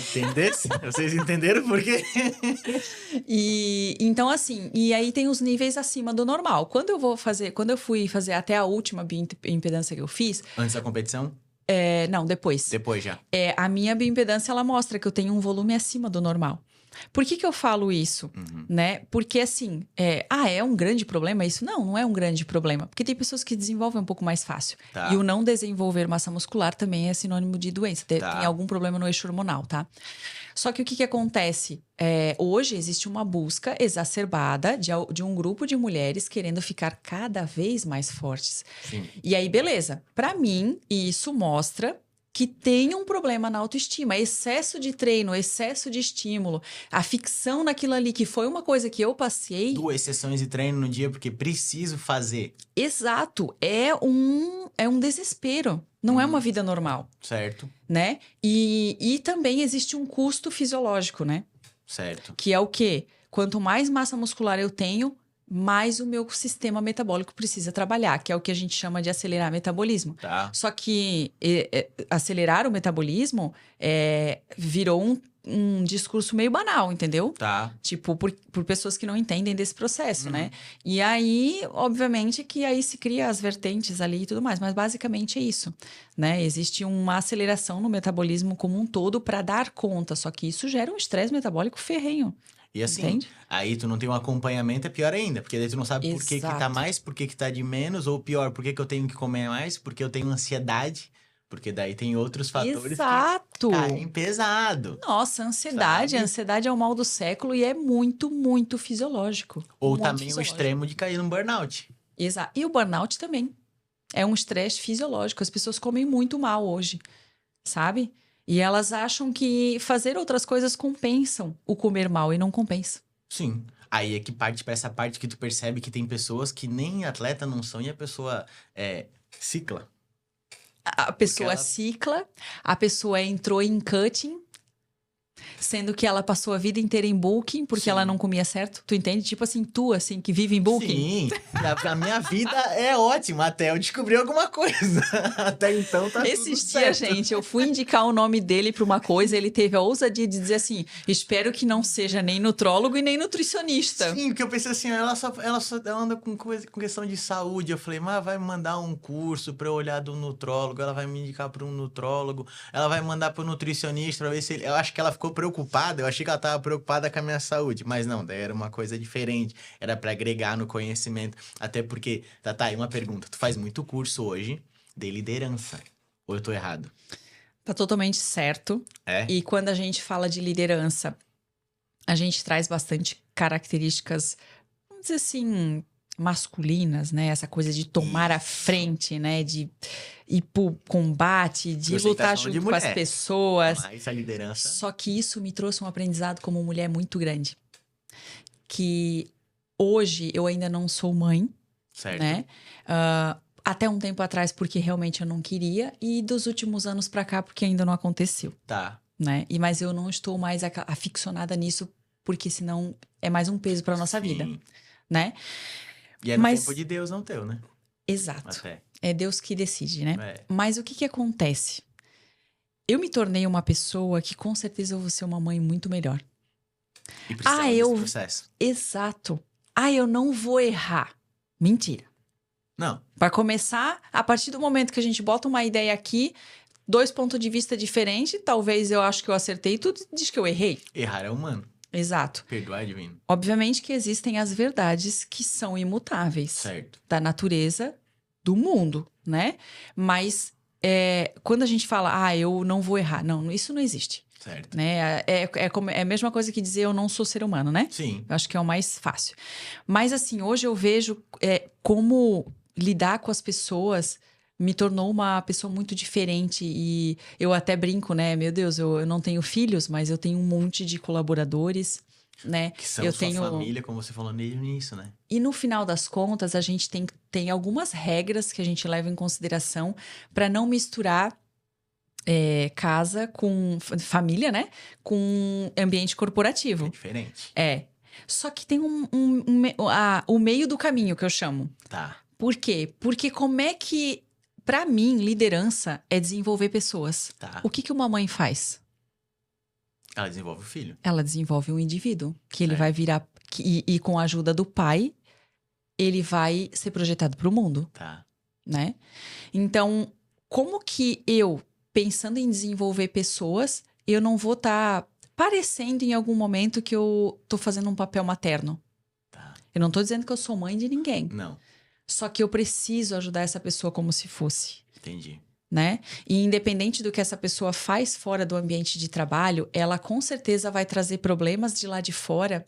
Entendesse? Vocês entenderam por quê? E então, assim, e aí tem os níveis acima do normal. Quando eu fui fazer até a última bioimpedância que eu fiz, Antes da competição? não, depois. Depois já. A minha bioimpedância, ela mostra que eu tenho um volume acima do normal. Por que que eu falo isso? Né? Porque assim, é um grande problema isso? Não, não é um grande problema. Porque tem pessoas que desenvolvem um pouco mais fácil. Tá. E o não desenvolver massa muscular também é sinônimo de doença. Tá. Tem algum problema no eixo hormonal, tá? Só que o que que acontece? Hoje existe uma busca exacerbada de um grupo de mulheres querendo ficar cada vez mais fortes. Sim. E aí, beleza. Pra mim, isso mostra que tem um problema na autoestima, excesso de treino, excesso de estímulo, a ficção naquilo ali, que foi uma coisa que eu passei. 2 sessões de treino no dia porque preciso fazer. Exato, é um desespero, não é uma vida normal, Certo. né? E também existe um custo fisiológico, né? Certo. Que é o quê? Quanto mais massa muscular eu tenho, mais o meu sistema metabólico precisa trabalhar, que é o que a gente chama de acelerar metabolismo. Tá. Só que acelerar o metabolismo virou um discurso meio banal, entendeu? Tá. Tipo, por pessoas que não entendem desse processo, né? E aí, obviamente, que aí se cria as vertentes ali e tudo mais, mas basicamente é isso, né? Existe uma aceleração no metabolismo como um todo para dar conta, só que isso gera um estresse metabólico ferrenho. E assim, Entende? aí tu não tem um acompanhamento, é pior ainda. Porque daí tu não sabe por que que tá Exato. mais, por que que tá de menos. Ou pior, por que que eu tenho que comer mais, porque eu tenho ansiedade. Porque daí tem outros fatores Exato! que caem pesado. Nossa, ansiedade. Sabe? A ansiedade é o mal do século e é muito, muito fisiológico. Ou muito também o fisiológico. extremo de cair num burnout. Exato. E o burnout também. É um estresse fisiológico. As pessoas comem muito mal hoje, sabe? E elas acham que fazer outras coisas compensam o comer mal e não compensa. Sim. Aí é que parte pra essa parte que tu percebe que tem pessoas que nem atleta não são e a pessoa cicla. A pessoa ela- cicla, a pessoa entrou em cutting, Sendo que ela passou a vida inteira em Booking porque Sim. ela não comia certo. Tu entende? Tipo assim, tu, assim, que vive em Booking. Sim, a minha vida é ótima até eu descobrir alguma coisa. Até então tá tudo Esses certo. dias, gente, eu fui indicar o nome dele pra uma coisa, ele teve a ousadia de dizer assim: espero que não seja nem nutrólogo e nem nutricionista. Sim, porque eu pensei assim, ela anda com questão de saúde. Eu falei, mas vai me mandar um curso pra eu olhar do nutrólogo, ela vai me indicar pra um nutrólogo, ela vai me mandar pro nutricionista pra ver se ele... Eu acho que ela ficou preocupada, eu achei que ela tava preocupada com a minha saúde, mas não, daí era uma coisa diferente, era pra agregar no conhecimento. Até porque, tá aí uma pergunta, tu faz muito curso hoje de liderança, ou eu tô errado? Tá totalmente certo. É? E quando a gente fala de liderança, a gente traz bastante características, vamos dizer assim, masculinas, né? Essa coisa de tomar a frente, né? De ir pro combate, de Eu sei que tá lutar falando junto de com as mulher, pessoas. mas a liderança... Só que isso me trouxe um aprendizado como mulher muito grande. Que hoje eu ainda não sou mãe, Certo. né? Até um tempo atrás, porque realmente eu não queria, e dos últimos anos pra cá, porque ainda não aconteceu, Tá. né? Mas eu não estou mais aficionada nisso, porque senão é mais um peso pra nossa vida, Sim. né? E é no Mas- tempo de Deus, não teu, né? Exato. Até. É Deus que decide, né? É. Mas o que acontece? Eu me tornei uma pessoa que com certeza eu vou ser uma mãe muito melhor. E precisava eu- desse processo. Exato. Eu não vou errar. Mentira. Não. Para começar, a partir do momento que a gente bota uma ideia aqui, 2 pontos de vista diferentes, talvez eu acho que eu acertei, tu diz que eu errei. Errar é humano. Exato. Perdoar é divino. Obviamente que existem as verdades que são imutáveis Certo. da natureza do mundo, né? Mas quando a gente fala, eu não vou errar, não, isso não existe, Certo. né? É a mesma coisa que dizer eu não sou ser humano, né? Sim. Eu acho que é o mais fácil. Mas assim, hoje eu vejo como lidar com as pessoas me tornou uma pessoa muito diferente. E eu até brinco, né? Meu Deus, eu não tenho filhos, mas eu tenho um monte de colaboradores, né? Que são eu sua tenho... família, como você falou no início, né? E no final das contas, a gente tem algumas regras que a gente leva em consideração para não misturar casa com família, né? Com ambiente É corporativo. diferente. Só que tem o meio do caminho que eu chamo. Tá. Por quê? Porque como é que, pra mim, liderança é desenvolver pessoas. Tá. O que uma mãe faz? Ela desenvolve o filho. Ela desenvolve um indivíduo que ele Certo. vai virar e com a ajuda do pai, ele vai ser projetado para o mundo, Tá. né? Então, como que eu, pensando em desenvolver pessoas, eu não vou estar parecendo em algum momento que eu tô fazendo um papel materno? Tá. Eu não tô dizendo que eu sou mãe de ninguém. Não. Só que eu preciso ajudar essa pessoa como se fosse, Entendi. né? E independente do que essa pessoa faz fora do ambiente de trabalho, ela com certeza vai trazer problemas de lá de fora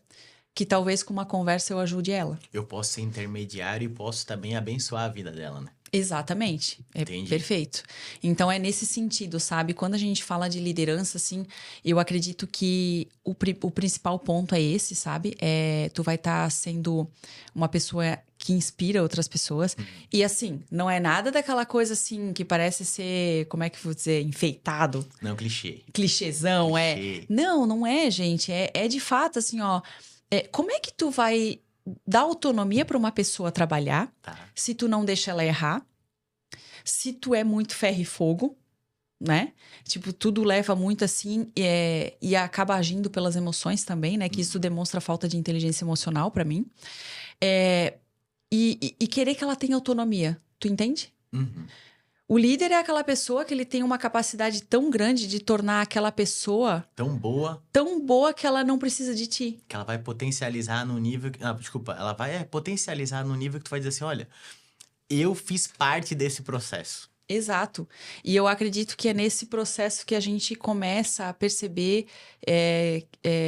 que talvez com uma conversa eu ajude ela. Eu posso ser intermediário e posso também abençoar a vida dela, né? Exatamente. É Entendi. perfeito. Então, é nesse sentido, sabe? Quando a gente fala de liderança, assim, eu acredito que o principal ponto é esse, sabe? Tu vai estar sendo uma pessoa que inspira outras pessoas. E, assim, não é nada daquela coisa, assim, que parece ser, como é que eu vou dizer, enfeitado. Não, clichê. Clichêzão, Clichê. Não é, gente. É de fato, assim, ó. Como é que tu vai dar autonomia para uma pessoa trabalhar Tá. se tu não deixa ela errar? Se tu é muito ferro e fogo, né? Tipo, tudo leva muito assim e acaba agindo pelas emoções também, né? Que isso demonstra falta de inteligência emocional para mim. E querer que ela tenha autonomia. Tu entende? Uhum. O líder é aquela pessoa que ele tem uma capacidade tão grande de tornar aquela pessoa Tão boa tão boa que ela não precisa de ti. que ela vai potencializar no nível... ela vai potencializar no nível que tu vai dizer assim, olha, eu fiz parte desse processo. Exato. E eu acredito que é nesse processo que a gente começa a perceber,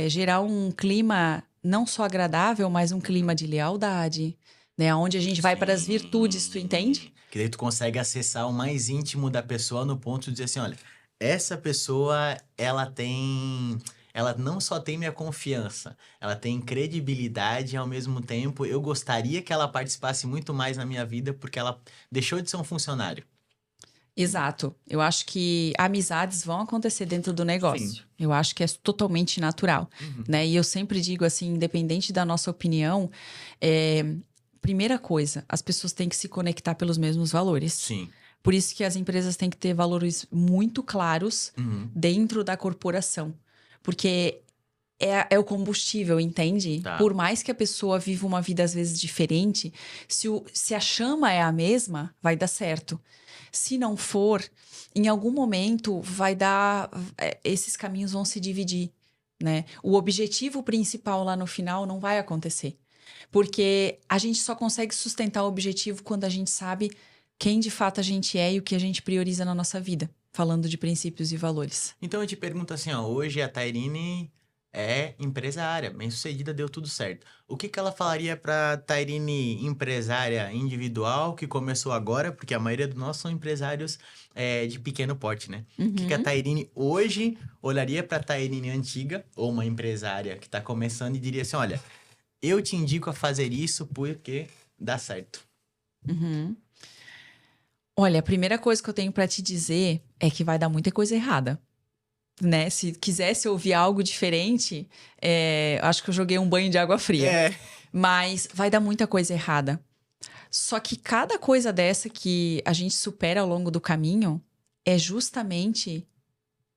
gerar um clima não só agradável, mas um clima de lealdade, né? Onde a gente vai para as virtudes, tu entende? Que daí tu consegue acessar o mais íntimo da pessoa no ponto de dizer assim, olha, essa pessoa, ela não só tem minha confiança, ela tem credibilidade e ao mesmo tempo eu gostaria que ela participasse muito mais na minha vida porque ela deixou de ser um funcionário. Exato. Eu acho que amizades vão acontecer dentro do negócio. Sim. Eu acho que é totalmente natural, né? E eu sempre digo assim, independente da nossa opinião, primeira coisa, as pessoas têm que se conectar pelos mesmos valores. Sim. Por isso que as empresas têm que ter valores muito claros dentro da corporação. Porque é o combustível, entende? Tá. Por mais que a pessoa viva uma vida às vezes diferente, se a chama é a mesma, vai dar certo. Se não for, em algum momento vai dar. Esses caminhos vão se dividir, né? O objetivo principal lá no final não vai acontecer. Porque a gente só consegue sustentar o objetivo quando a gente sabe quem de fato a gente é e o que a gente prioriza na nossa vida. Falando de princípios e valores. Então eu te pergunto assim, ó, hoje a Tairine é empresária, bem-sucedida, deu tudo certo. O que que ela falaria pra Tairine empresária individual que começou agora, porque a maioria dos nossos são empresários de pequeno porte, né? O que que a Tairine hoje olharia pra Tairine antiga, ou uma empresária que tá começando e diria assim, olha, eu te indico a fazer isso porque dá certo. Olha, a primeira coisa que eu tenho pra te dizer é que vai dar muita coisa errada. Né? Se quisesse ouvir algo diferente, acho que eu joguei um banho de água fria. Mas vai dar muita coisa errada. Só que cada coisa dessa que a gente supera ao longo do caminho é justamente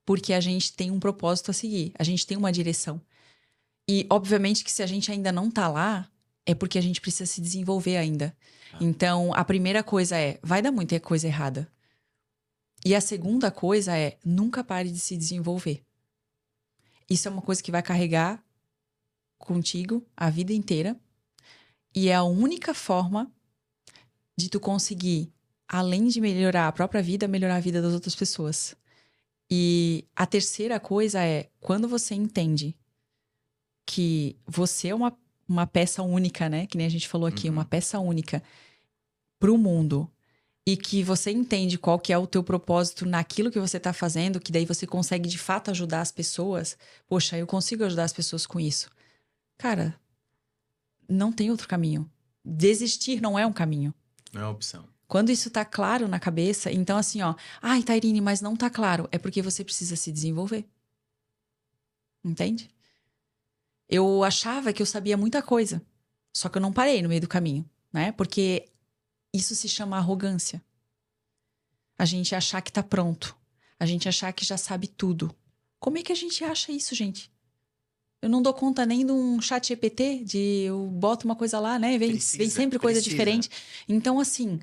porque a gente tem um propósito a seguir. A gente tem uma direção. E, obviamente, que se a gente ainda não tá lá, é porque a gente precisa se desenvolver ainda. Então, a primeira coisa vai dar muita coisa errada. E a segunda coisa nunca pare de se desenvolver. Isso é uma coisa que vai carregar contigo a vida inteira. E é a única forma de tu conseguir, além de melhorar a própria vida, melhorar a vida das outras pessoas. E a terceira coisa quando você entende que você é uma peça única, né? Que nem a gente falou aqui, uma peça única pro mundo. E que você entende qual que é o teu propósito naquilo que você tá fazendo, que daí você consegue de fato ajudar as pessoas. Poxa, eu consigo ajudar as pessoas com isso. Cara, não tem outro caminho. Desistir não é um caminho. Não é uma opção. Quando isso tá claro na cabeça, então assim, ó, ai, Tairine, mas não tá claro. É porque você precisa se desenvolver. Entende? Eu achava que eu sabia muita coisa. Só que eu não parei no meio do caminho, né? Porque isso se chama arrogância. A gente achar que tá pronto. A gente achar que já sabe tudo. Como é que a gente acha isso, gente? Eu não dou conta nem de um chat GPT, eu boto uma coisa lá, né? Vem sempre coisa diferente. Então, assim,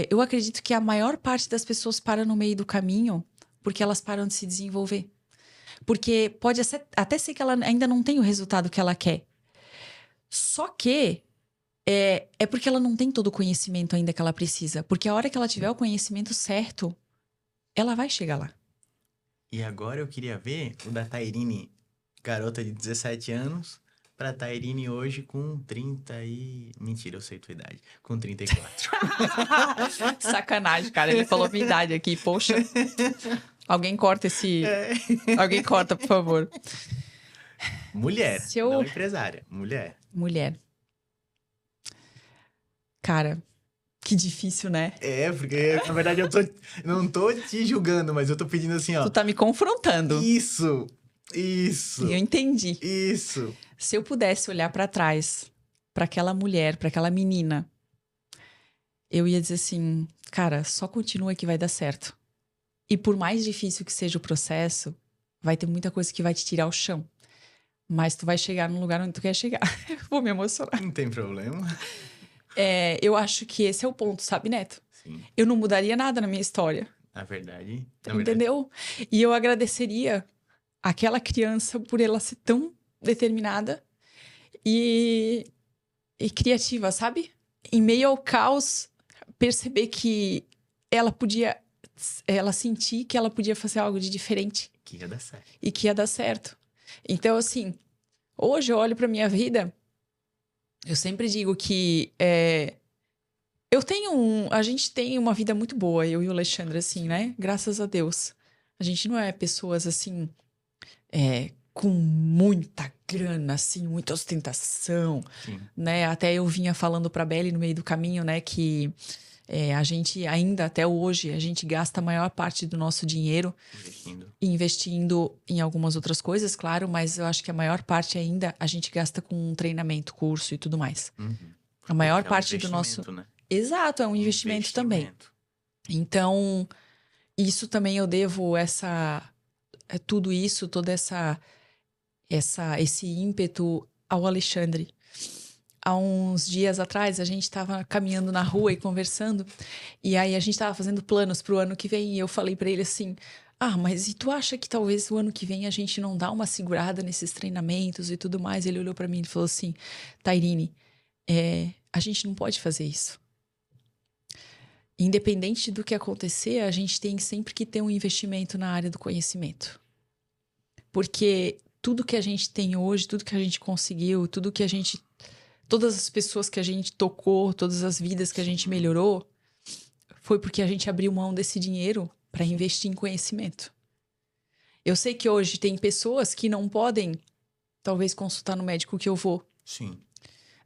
eu acredito que a maior parte das pessoas para no meio do caminho porque elas param de se desenvolver. Porque pode até ser que ela ainda não tenha o resultado que ela quer. Só que é porque ela não tem todo o conhecimento ainda que ela precisa. Porque a hora que ela tiver o conhecimento certo, ela vai chegar lá. E agora eu queria ver o da Tairine, garota de 17 anos, pra Tairine hoje com 30 e... Mentira, eu sei tua idade. Com 34. Sacanagem, cara. Ele falou minha idade aqui. Poxa. Alguém corta esse... Alguém corta, por favor. Mulher, não empresária. Mulher. Mulher. Cara, que difícil, né? Porque na verdade eu não tô te julgando, mas eu tô pedindo assim, ó. Tu tá me confrontando. Isso. Eu entendi. Isso. Se eu pudesse olhar pra trás, pra aquela mulher, pra aquela menina, eu ia dizer assim, cara, só continua que vai dar certo. E por mais difícil que seja o processo, vai ter muita coisa que vai te tirar o chão. Mas tu vai chegar no lugar onde tu quer chegar. Vou me emocionar. Não tem problema. Eu acho que esse é o ponto, sabe, Neto? Sim. Eu não mudaria nada na minha história. Na verdade. Entendeu? E eu agradeceria aquela criança por ela ser tão determinada e criativa, sabe? Em meio ao caos, perceber que ela sentir que ela podia fazer algo de diferente. Que ia dar certo. E que ia dar certo. Então, assim, hoje eu olho pra minha vida, eu sempre digo que a gente tem uma vida muito boa, eu e o Alexandre, assim, né? Graças a Deus. A gente não é pessoas, assim, com muita grana, assim, muita ostentação, Sim. né? Até eu vinha falando pra Beli no meio do caminho, né? Que A gente ainda, até hoje, a gente gasta a maior parte do nosso dinheiro investindo em algumas outras coisas, claro, mas eu acho que a maior parte ainda a gente gasta com treinamento, curso e tudo mais. A maior parte do nosso... Né? Exato, é um investimento também. Então, isso também eu devo tudo isso, toda esse ímpeto ao Alexandre. Há uns dias atrás, a gente estava caminhando na rua e conversando, e aí a gente estava fazendo planos para o ano que vem, e eu falei para ele assim, mas e tu acha que talvez o ano que vem a gente não dá uma segurada nesses treinamentos e tudo mais? Ele olhou para mim e falou assim, Tairine, a gente não pode fazer isso. Independente do que acontecer, a gente tem sempre que ter um investimento na área do conhecimento. Porque tudo que a gente tem hoje, tudo que a gente conseguiu, todas as pessoas que a gente tocou, todas as vidas que a gente melhorou, foi porque a gente abriu mão desse dinheiro para investir em conhecimento. Eu sei que hoje tem pessoas que não podem, talvez, consultar no médico que eu vou. Sim.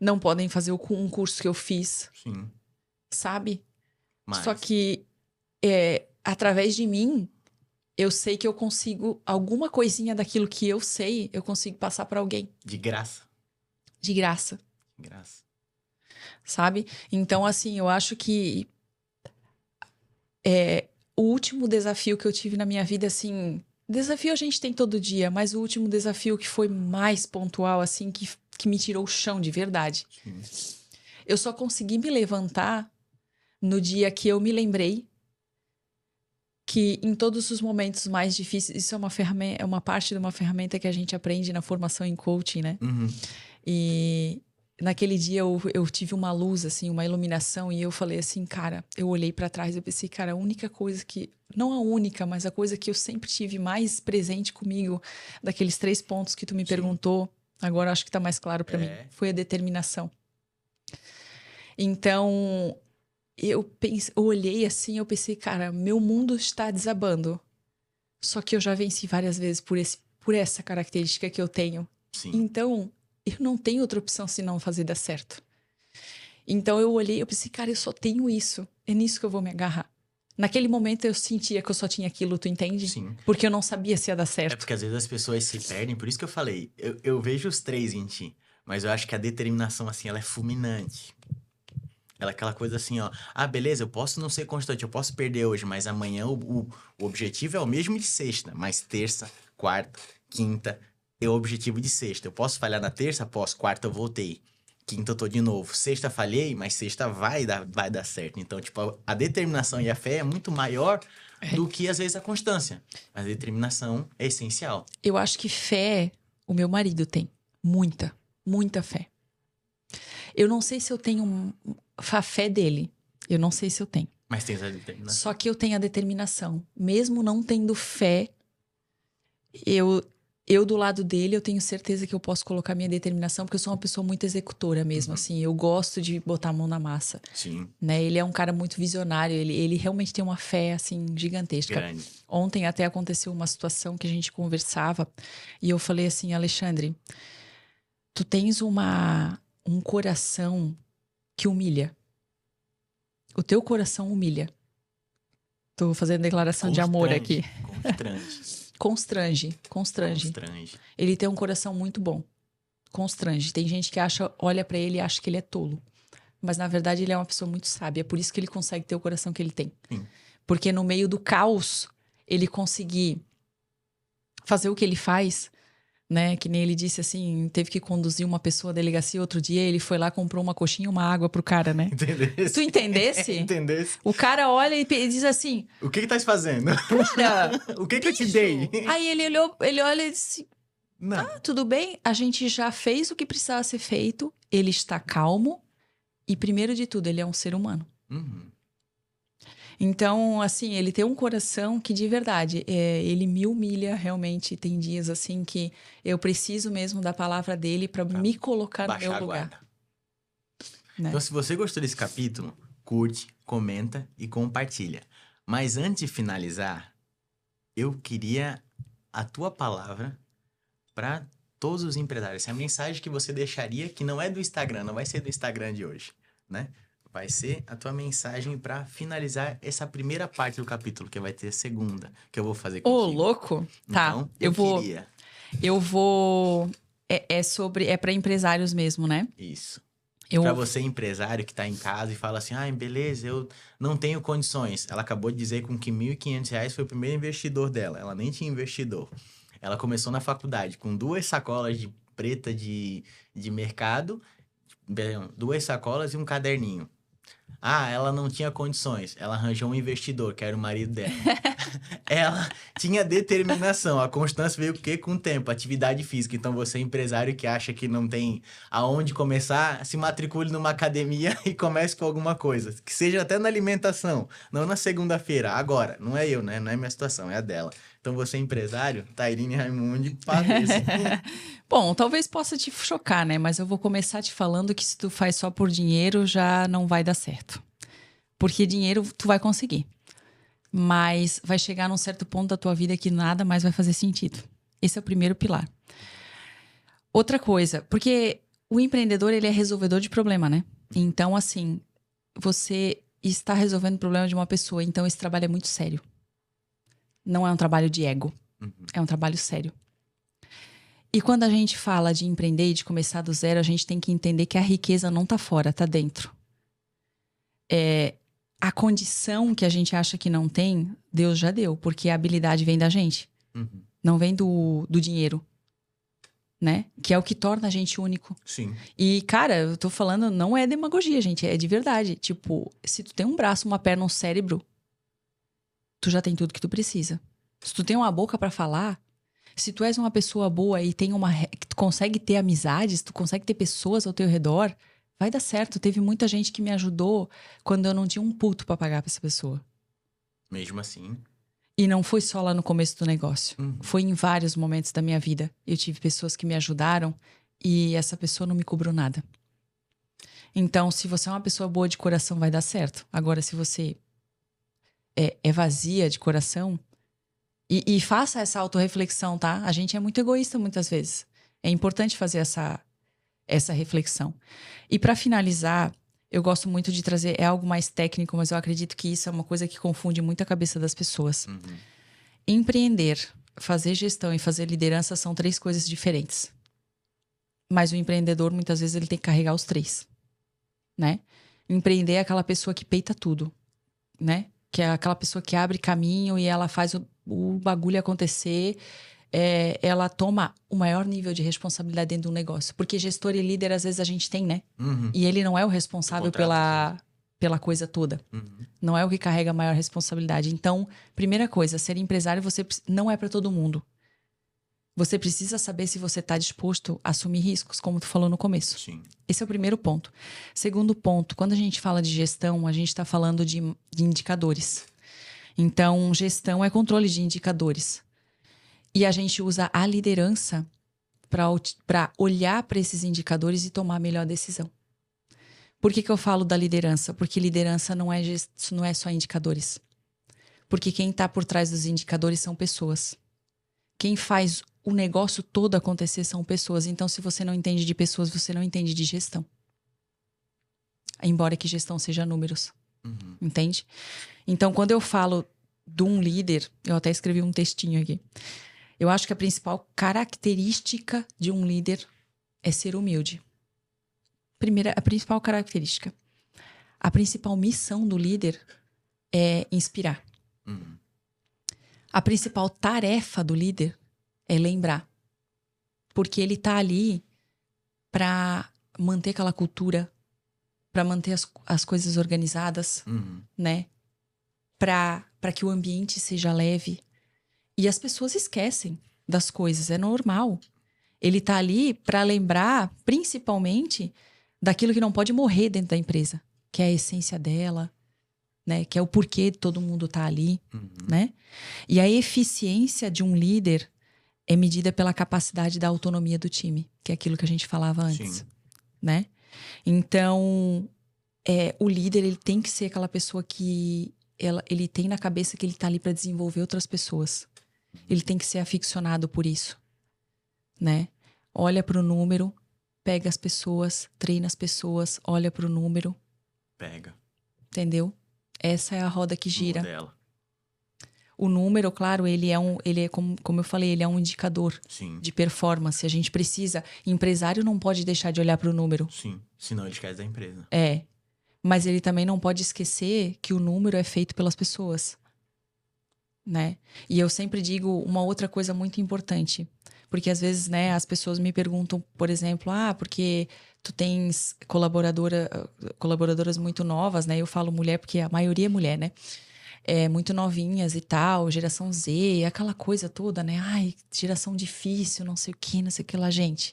Não podem fazer um curso que eu fiz. Sim. Sabe? Mas... Só que, através de mim, eu sei que eu consigo, alguma coisinha daquilo que eu sei, eu consigo passar para alguém. De graça. De graça. Graça. Sabe? Então, assim, eu acho que o último desafio que eu tive na minha vida, assim... Desafio a gente tem todo dia, mas o último desafio que foi mais pontual, assim, que me tirou o chão de verdade. Sim. Eu só consegui me levantar no dia que eu me lembrei que em todos os momentos mais difíceis... Isso é uma parte de uma ferramenta que a gente aprende na formação em coaching, né? E... Naquele dia eu tive uma luz, assim, uma iluminação, e eu falei assim, cara, eu olhei pra trás e eu pensei, cara, a única coisa que, não a única, mas a coisa que eu sempre tive mais presente comigo, daqueles 3 pontos que tu me perguntou, agora acho que tá mais claro pra mim, foi a determinação. Então, eu olhei assim, eu pensei, cara, meu mundo está desabando, só que eu já venci várias vezes por essa característica que eu tenho. Sim. Então... eu não tenho outra opção senão fazer dar certo. Então eu olhei, eu pensei, cara, eu só tenho isso. É nisso que eu vou me agarrar. Naquele momento eu sentia que eu só tinha aquilo, tu entende? Sim. Porque eu não sabia se ia dar certo. É porque às vezes as pessoas se perdem, por isso que eu falei. Eu vejo os 3 em ti, mas eu acho que a determinação, assim, ela é fulminante. Ela é aquela coisa assim, ó. Beleza, eu posso não ser constante, eu posso perder hoje, mas amanhã o objetivo é o mesmo de sexta, mas terça, quarta, quinta... é o objetivo de sexta. Eu posso falhar na terça? Posso. Quarta eu voltei. Quinta eu tô de novo. Sexta falhei, mas sexta vai dar certo. Então, tipo, a determinação e a fé é muito maior do que, às vezes, a constância. A determinação é essencial. Eu acho que fé, o meu marido tem. Muita, muita fé. Eu não sei se eu tenho a fé dele. Eu não sei se eu tenho. Mas tem a determinação. Só que eu tenho a determinação. Mesmo não tendo fé, eu do lado dele, eu tenho certeza que eu posso colocar minha determinação, porque eu sou uma pessoa muito executora mesmo, assim. Eu gosto de botar a mão na massa. Sim. Né? Ele é um cara muito visionário, ele realmente tem uma fé, assim, gigantesca. Grande. Ontem até aconteceu uma situação que a gente conversava, e eu falei assim, Alexandre, tu tens um coração que humilha. O teu coração humilha. Tô fazendo declaração de amor aqui. Constrange. Ele tem um coração muito bom. Constrange. Tem gente que olha pra ele e acha que ele é tolo. Mas, na verdade, ele é uma pessoa muito sábia. É por isso que ele consegue ter o coração que ele tem. Sim. Porque no meio do caos, ele conseguir fazer o que ele faz, né? Que nem ele disse assim, teve que conduzir uma pessoa à delegacia outro dia, ele foi lá, comprou uma coxinha e uma água pro cara, né? Entendesse? Tu entendesse? Entendesse. O cara olha e diz assim... O que tá fazendo? Cara, o que eu te dei? Aí ele olha e disse... Não. Tudo bem, a gente já fez o que precisava ser feito, ele está calmo e, primeiro de tudo, ele é um ser humano. Então, assim, ele tem um coração que, de verdade, ele me humilha realmente. Tem dias, assim, que eu preciso mesmo da palavra dele para me colocar no meu lugar. Né? Então, se você gostou desse capítulo, curte, comenta e compartilha. Mas antes de finalizar, eu queria a tua palavra para todos os empresários. Essa é a mensagem que você deixaria, que não é do Instagram, não vai ser do Instagram de hoje, né? vai ser a tua mensagem para finalizar essa primeira parte do capítulo, que vai ter a segunda, que eu vou fazer Ô, contigo. louco. Tá, Então, eu vou... queria... Eu vou... É para empresários mesmo, né? Isso. Eu... Para você, empresário que tá em casa e fala assim, ah, beleza, eu não tenho condições. Ela acabou de dizer com que R$ 1.500 foi o primeiro investidor dela. Ela nem tinha investidor. Ela começou na faculdade com 2 sacolas de preta de mercado, 2 sacolas e um caderninho. Ah, ela não tinha condições. Ela arranjou um investidor, que era o marido dela. Ela tinha determinação. A constância veio o quê? Com o tempo, atividade física. Então, você, empresário que acha que não tem aonde começar, se matricule numa academia e comece com alguma coisa. Que seja até na alimentação, não na segunda-feira. Agora, não é eu, né? Não é minha situação, é a dela. Então, você, empresário, Tairine Raimundi, faz isso. Bom, talvez possa te chocar, né? Mas eu vou começar te falando que se tu faz só por dinheiro, já não vai dar certo. Porque dinheiro tu vai conseguir. Mas vai chegar num certo ponto da tua vida que nada mais vai fazer sentido. Esse é o primeiro pilar. Outra coisa, porque o empreendedor, ele é resolvedor de problema, né? Então, assim, você está resolvendo o problema de uma pessoa, então esse trabalho é muito sério. Não é um trabalho de ego, é um trabalho sério. E quando a gente fala de empreender e de começar do zero, a gente tem que entender que a riqueza não tá fora, tá dentro. A condição que a gente acha que não tem, Deus já deu, porque a habilidade vem da gente. Não vem do dinheiro, né? Que é o que torna a gente único. Sim. E, cara, eu tô falando, não é demagogia, gente, é de verdade. Tipo, se tu tem um braço, uma perna, um cérebro, tu já tem tudo que tu precisa. Se tu tem uma boca pra falar, se tu és uma pessoa boa e tem que tu consegue ter amizades, tu consegue ter pessoas ao teu redor, vai dar certo. Teve muita gente que me ajudou quando eu não tinha um puto pra pagar pra essa pessoa. Mesmo assim. E não foi só lá no começo do negócio. Foi em vários momentos da minha vida. Eu tive pessoas que me ajudaram e essa pessoa não me cobrou nada. Então, se você é uma pessoa boa de coração, vai dar certo. Agora, se você é vazia de coração... E faça essa autorreflexão, tá? A gente é muito egoísta muitas vezes. É importante fazer essa reflexão. E para finalizar, eu gosto muito de trazer... É algo mais técnico, mas eu acredito que isso é uma coisa que confunde muito a cabeça das pessoas. Empreender, fazer gestão e fazer liderança são 3 coisas diferentes. Mas o empreendedor, muitas vezes, ele tem que carregar os 3, né? Empreender é aquela pessoa que peita tudo, né? Que é aquela pessoa que abre caminho e ela faz o bagulho acontecer. Ela toma o maior nível de responsabilidade dentro do negócio. Porque gestor e líder, às vezes, a gente tem, né? E ele não é o responsável pela coisa toda. Não é o que carrega a maior responsabilidade. Então, primeira coisa, ser empresário não é para todo mundo. Você precisa saber se você está disposto a assumir riscos, como tu falou no começo. Sim. Esse é o primeiro ponto. Segundo ponto, quando a gente fala de gestão, a gente está falando de indicadores. Então, gestão é controle de indicadores. E a gente usa a liderança para olhar para esses indicadores e tomar a melhor decisão. Por que eu falo da liderança? Porque liderança não é só indicadores. Porque quem está por trás dos indicadores são pessoas. Quem faz o negócio todo acontecer são pessoas. Então, se você não entende de pessoas, você não entende de gestão. Embora que gestão seja números. Entende? Então, quando eu falo de um líder, eu até escrevi um textinho aqui. Eu acho que a principal característica de um líder é ser humilde. A principal característica. A principal missão do líder é inspirar. A principal tarefa do líder é lembrar. Porque ele tá ali para manter aquela cultura, para manter as coisas organizadas, né? Para que o ambiente seja leve. E as pessoas esquecem das coisas, é normal. Ele tá ali para lembrar, principalmente, daquilo que não pode morrer dentro da empresa, que é a essência dela, né? Que é o porquê todo mundo tá ali, né? E a eficiência de um líder é medida pela capacidade da autonomia do time, que é aquilo que a gente falava antes, né? Então, o líder, ele tem que ser aquela pessoa que ele tem na cabeça que ele tá ali para desenvolver outras pessoas. Ele tem que ser aficionado por isso, né? Olha pro número, pega as pessoas, treina as pessoas, olha pro número, Pega. Entendeu? Essa é a roda que gira. Modela. O número, claro, ele é como eu falei, ele é um indicador Sim. de performance. A gente precisa. Empresário não pode deixar de olhar para o número. Sim. Senão ele esquece da empresa. É. Mas ele também não pode esquecer que o número é feito pelas pessoas. Né? E eu sempre digo uma outra coisa muito importante. Porque às vezes, né, as pessoas me perguntam, por exemplo, porque tu tens colaboradoras muito novas, né? Eu falo mulher porque a maioria é mulher, né? Muito novinhas e tal, geração Z, aquela coisa toda, né? Ai, geração difícil, não sei o que lá, gente.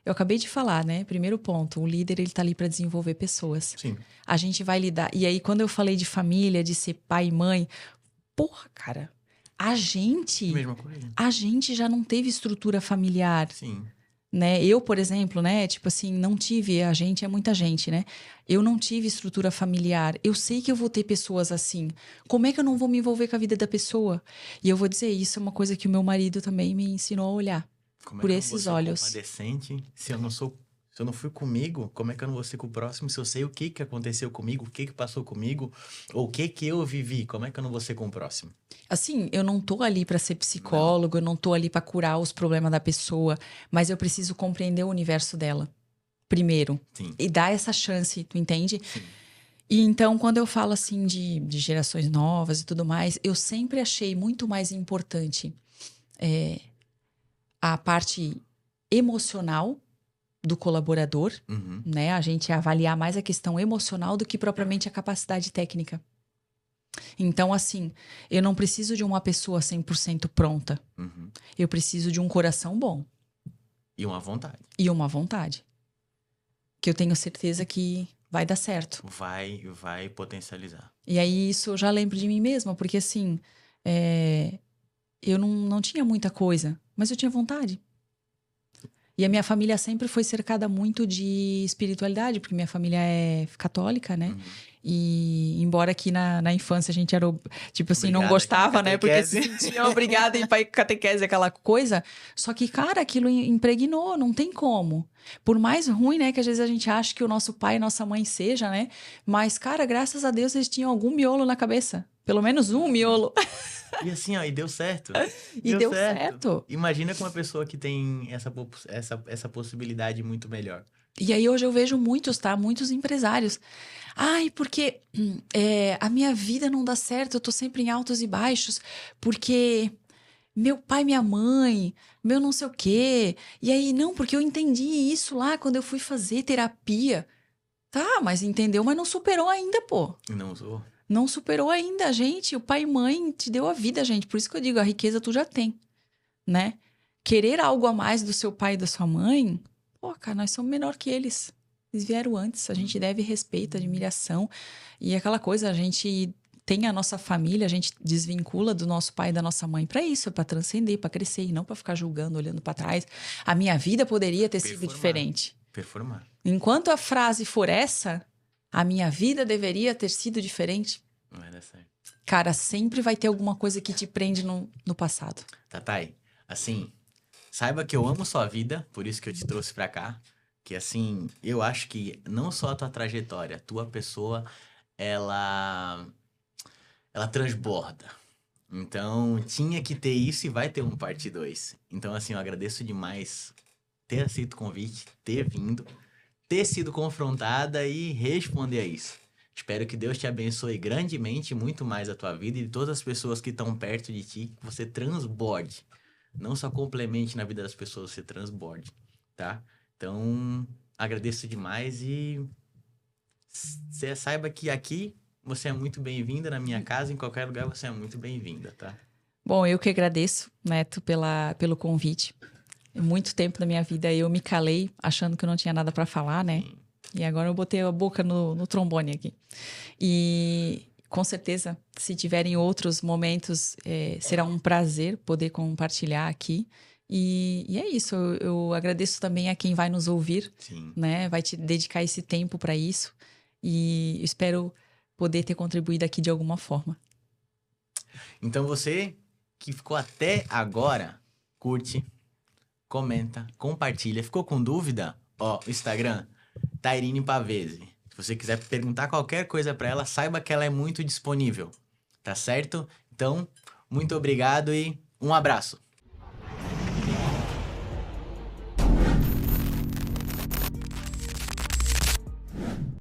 Eu acabei de falar, né? Primeiro ponto, o líder, ele tá ali para desenvolver pessoas. Sim. A gente vai lidar. E aí, quando eu falei de família, de ser pai e mãe, porra, cara, Mesma coisa. a gente já não teve estrutura familiar. Sim. Né? Eu, por exemplo, né? Tipo assim, não tive, a gente é muita gente, né? Eu não tive estrutura familiar. Eu sei que eu vou ter pessoas assim. Como é que eu não vou me envolver com a vida da pessoa? E eu vou dizer, isso é uma coisa que o meu marido também me ensinou a olhar. Como por é que esses eu não vou olhos. ser compadecente se eu não fui comigo, como é que eu não vou ser com o próximo? Se eu sei o que aconteceu comigo, o que passou comigo, ou o que eu vivi, como é que eu não vou ser com o próximo? Assim, eu não tô ali para ser psicólogo, eu não tô ali para curar os problemas da pessoa, mas eu preciso compreender o universo dela primeiro. Sim. E dar essa chance, tu entende? Sim. E então, quando eu falo assim de gerações novas e tudo mais, eu sempre achei muito mais importante a parte emocional do colaborador, Uhum. né? A gente avaliar mais a questão emocional do que propriamente a capacidade técnica. Então, assim, eu não preciso de uma pessoa 100% pronta. Uhum. Eu preciso de um coração bom. E uma vontade. E uma vontade. Que eu tenho certeza que vai dar certo. Vai potencializar. E aí, isso eu já lembro de mim mesma, porque assim, eu não tinha muita coisa, mas eu tinha vontade. E a minha família sempre foi cercada muito de espiritualidade, porque minha família é católica, né? Uhum. E embora aqui na infância a gente era, tipo assim, não Obrigado gostava, aqui na né? Porque se catequese. sentia obrigada a ir pra catequese, aquela coisa. Só que, cara, aquilo impregnou, não tem como. Por mais ruim, né, que às vezes a gente acha que o nosso pai e nossa mãe seja, né? Mas, cara, graças a Deus eles tinham algum miolo na cabeça. Pelo menos um miolo. E assim, ó, e deu certo. E deu certo. Imagina com uma pessoa que tem essa possibilidade muito melhor. E aí hoje eu vejo muitos, tá? Muitos empresários. Ai, porque a minha vida não dá certo, eu tô sempre em altos e baixos, porque meu pai, minha mãe, meu não sei o quê. E aí, não, porque eu entendi isso lá quando eu fui fazer terapia. Tá, mas entendeu, mas não superou ainda, pô. Não usou? Não superou ainda, gente. O pai e mãe te deu a vida, gente. Por isso que eu digo, a riqueza tu já tem, né? Querer algo a mais do seu pai e da sua mãe, pô, cara, nós somos menor que eles. Eles vieram antes, a gente deve respeito, admiração. E aquela coisa, a gente tem a nossa família, a gente desvincula do nosso pai e da nossa mãe para isso, para transcender, para crescer e não para ficar julgando, olhando para trás. A minha vida poderia ter sido diferente. Performar. Enquanto a frase for essa, a minha vida deveria ter sido diferente. Não vai dar certo. Cara, sempre vai ter alguma coisa que te prende no passado. Tatai, assim, saiba que eu amo sua vida, por isso que eu te trouxe pra cá. Que assim, eu acho que não só a tua trajetória, a tua pessoa, ela transborda. Então, tinha que ter isso e vai ter um parte 2. Então, assim, eu agradeço demais ter aceito o convite, ter vindo, ter sido confrontada e responder a isso. Espero que Deus te abençoe grandemente, muito mais a tua vida e de todas as pessoas que estão perto de ti, que você transborde. Não só complemente na vida das pessoas, você transborde, tá? Então, agradeço demais e você saiba que aqui você é muito bem-vinda, na minha casa, em qualquer lugar você é muito bem-vinda, tá? Bom, eu que agradeço, Neto, pelo convite. Muito tempo da minha vida eu me calei, achando que eu não tinha nada para falar, né? Sim. E agora eu botei a boca no trombone aqui. E com certeza, se tiverem outros momentos, será um prazer poder compartilhar aqui. E é isso, eu agradeço também a quem vai nos ouvir, Sim. né? Vai te dedicar esse tempo para isso. E espero poder ter contribuído aqui de alguma forma. Então você que ficou até agora, curte, comenta, compartilha. Ficou com dúvida? Ó, Instagram, Tairine Pavese. Se você quiser perguntar qualquer coisa para ela, saiba que ela é muito disponível, tá certo? Então, muito obrigado e um abraço.